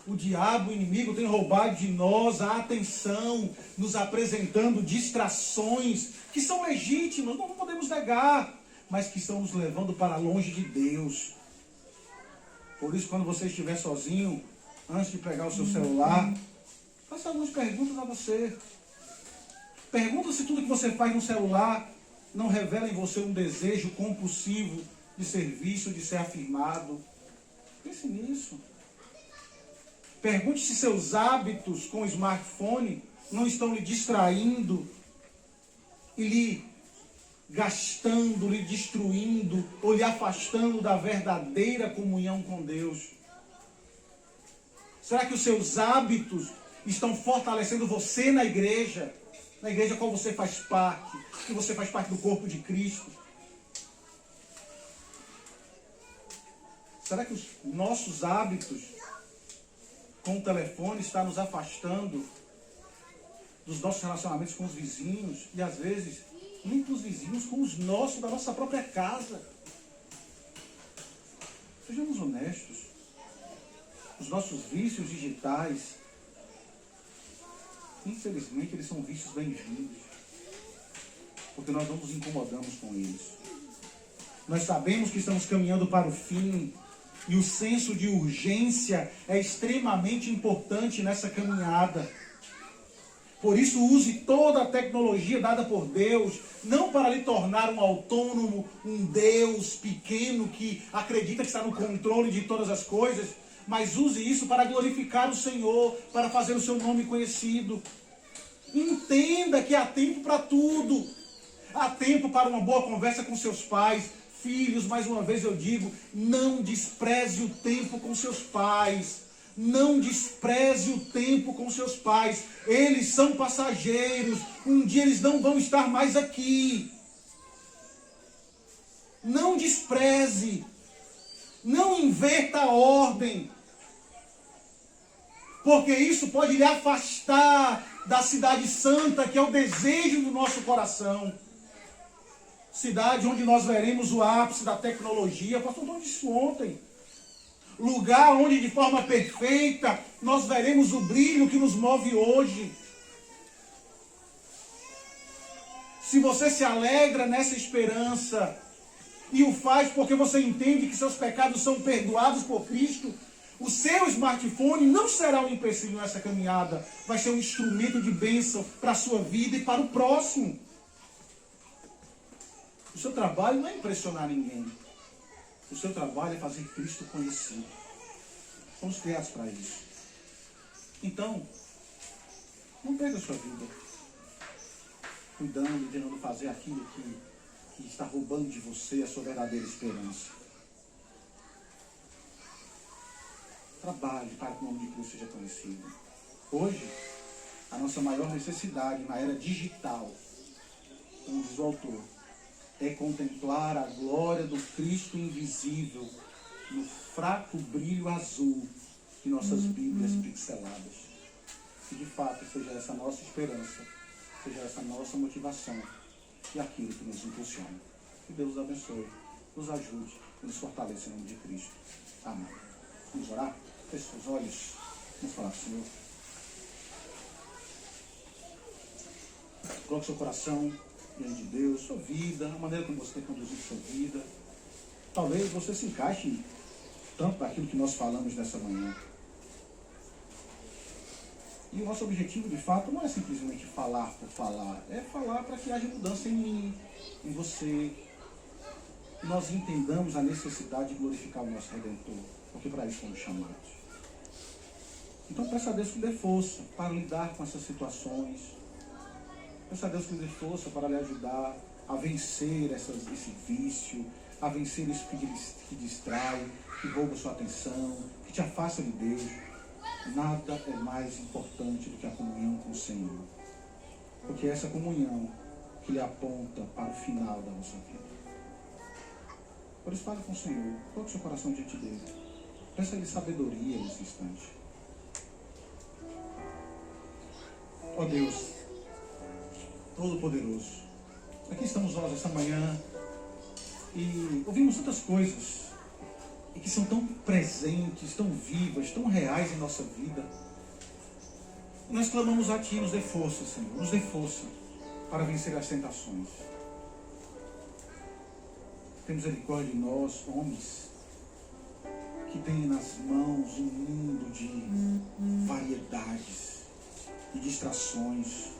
O diabo, o inimigo, tem roubado de nós a atenção, nos apresentando distrações que são legítimas, não podemos negar, mas que estão nos levando para longe de Deus. Por isso, quando você estiver sozinho, antes de pegar o seu celular, faça algumas perguntas a você. Pergunta se tudo que você faz no celular não revela em você um desejo compulsivo de serviço, de ser afirmado. Pense nisso. Pergunte se seus hábitos com o smartphone não estão lhe distraindo e lhe gastando, lhe destruindo ou lhe afastando da verdadeira comunhão com Deus. Será que os seus hábitos estão fortalecendo você na igreja a qual você faz parte, que você faz parte do corpo de Cristo? Será que os nossos hábitos com o telefone estão nos afastando dos nossos relacionamentos com os vizinhos e às vezes nem com os vizinhos, com os nossos, da nossa própria casa? Sejamos honestos. Os nossos vícios digitais, infelizmente, eles são vícios bem-vindos, porque nós não nos incomodamos com eles. Nós sabemos que estamos caminhando para o fim e o senso de urgência é extremamente importante nessa caminhada. Por isso, use toda a tecnologia dada por Deus, não para lhe tornar um autônomo, um Deus pequeno que acredita que está no controle de todas as coisas, mas use isso para glorificar o Senhor, para fazer o seu nome conhecido. Entenda que há tempo para tudo. Há tempo para uma boa conversa com seus pais. Filhos, mais uma vez eu digo, não despreze o tempo com seus pais. Não despreze o tempo com seus pais. Eles são passageiros. Um dia eles não vão estar mais aqui. Não despreze. Não inverta a ordem. Porque isso pode lhe afastar da cidade santa, que é o desejo do nosso coração. Cidade onde nós veremos o ápice da tecnologia. O pastor Tom disse ontem. Lugar onde de forma perfeita nós veremos o brilho que nos move hoje. Se você se alegra nessa esperança e o faz porque você entende que seus pecados são perdoados por Cristo, o seu smartphone não será um empecilho nessa caminhada. Vai ser um instrumento de bênção para a sua vida e para o próximo. O seu trabalho não é impressionar ninguém. O seu trabalho é fazer Cristo conhecido. Somos criados para isso. Então, não perca a sua vida cuidando e tentando fazer aquilo que está roubando de você a sua verdadeira esperança. Trabalhe para que o nome de Cristo seja conhecido. Hoje, a nossa maior necessidade na era digital, como diz o autor, é contemplar a glória do Cristo invisível no fraco brilho azul de nossas Bíblias pixeladas. Que de fato seja essa nossa esperança, seja essa nossa motivação e aquilo que nos impulsiona. Que Deus nos abençoe, nos ajude e nos fortaleça em nome de Cristo. Amém. Vamos orar? Feche seus olhos. Vamos falar com o Senhor. Coloque seu coração diante de Deus, sua vida, a maneira como você tem conduzido sua vida. Talvez você se encaixe tanto daquilo que nós falamos nessa manhã. E o nosso objetivo, de fato, não é simplesmente falar por falar. É falar para que haja mudança em mim, em você. Que nós entendamos a necessidade de glorificar o nosso Redentor. Porque para isso fomos chamados. Então peça a Deus que lhe dê força para lidar com essas situações. Peça a Deus que lhe dê força para lhe ajudar a vencer esse vício, a vencer isso que distrai, que rouba sua atenção, que te afasta de Deus. Nada é mais importante do que a comunhão com o Senhor. Porque é essa comunhão que lhe aponta para o final da nossa vida. Por isso, fale com o Senhor. Coloque seu coração diante dele. Peça a Ele sabedoria nesse instante. Ó Deus, Todo-Poderoso, aqui estamos nós essa manhã e ouvimos tantas coisas e que são tão presentes, tão vivas, tão reais em nossa vida. E nós clamamos a Ti, nos dê força, Senhor, nos dê força para vencer as tentações. Tem misericórdia de nós, homens, que têm nas mãos um mundo de variedades, de distrações.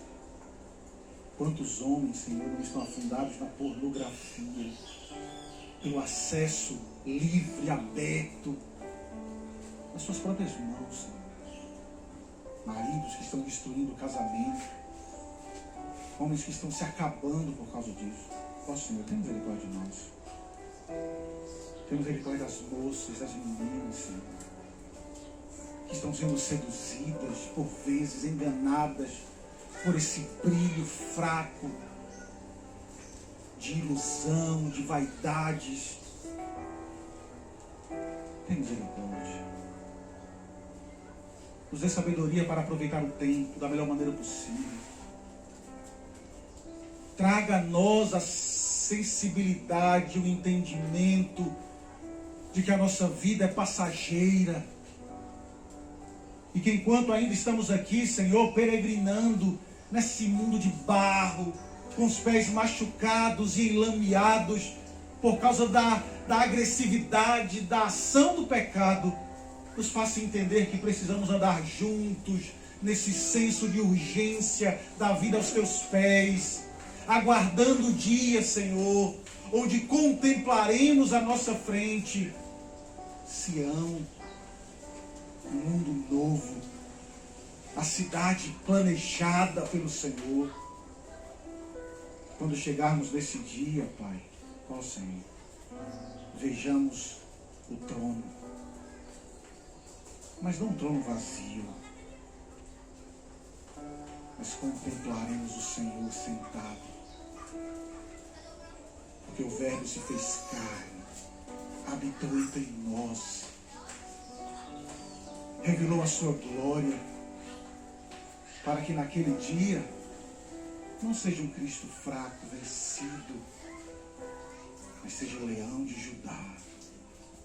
Quantos homens, Senhor, não estão afundados na pornografia, pelo acesso livre, aberto, nas suas próprias mãos, Senhor. Maridos que estão destruindo o casamento, homens que estão se acabando por causa disso. Ó Senhor, tem misericórdia de nós. Tem misericórdia das moças, das meninas, Senhor, que estão sendo seduzidas, por vezes enganadas por esse brilho fraco de ilusão, de vaidades. Tem misericórdia. Nos dê sabedoria para aproveitar o tempo da melhor maneira possível. Traga a nós a sensibilidade, o entendimento de que a nossa vida é passageira. E que enquanto ainda estamos aqui, Senhor, peregrinando nesse mundo de barro, com os pés machucados e enlameados por causa da agressividade, da ação do pecado, nos faça entender que precisamos andar juntos nesse senso de urgência da vida aos Teus pés, aguardando o dia, Senhor, onde contemplaremos à nossa frente Sião, um mundo novo, a cidade planejada pelo Senhor. Quando chegarmos nesse dia, Pai, ó Senhor, vejamos o trono, mas não um trono vazio, mas contemplaremos o Senhor sentado, porque o Verbo se fez carne, habitou entre nós, revelou a sua glória, para que naquele dia não seja um Cristo fraco, vencido, mas seja o leão de Judá,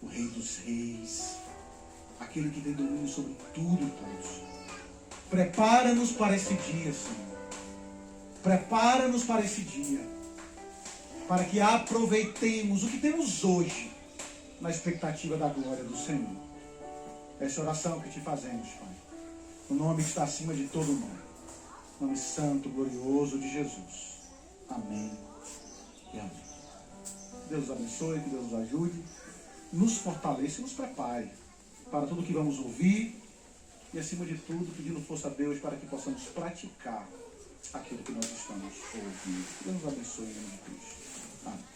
o Rei dos Reis, aquele que tem domínio sobre tudo e todos. Prepara-nos para esse dia, Senhor. Prepara-nos para esse dia, para que aproveitemos o que temos hoje, na expectativa da glória do Senhor. Essa oração que te fazemos, Pai, no nome que está acima de todo nome, nome santo, glorioso de Jesus. Amém e amém. Deus nos abençoe, que Deus nos ajude, nos fortaleça e nos prepare para tudo que vamos ouvir e, acima de tudo, pedindo força a Deus para que possamos praticar aquilo que nós estamos ouvindo. Deus nos abençoe em nome de Cristo. Amém.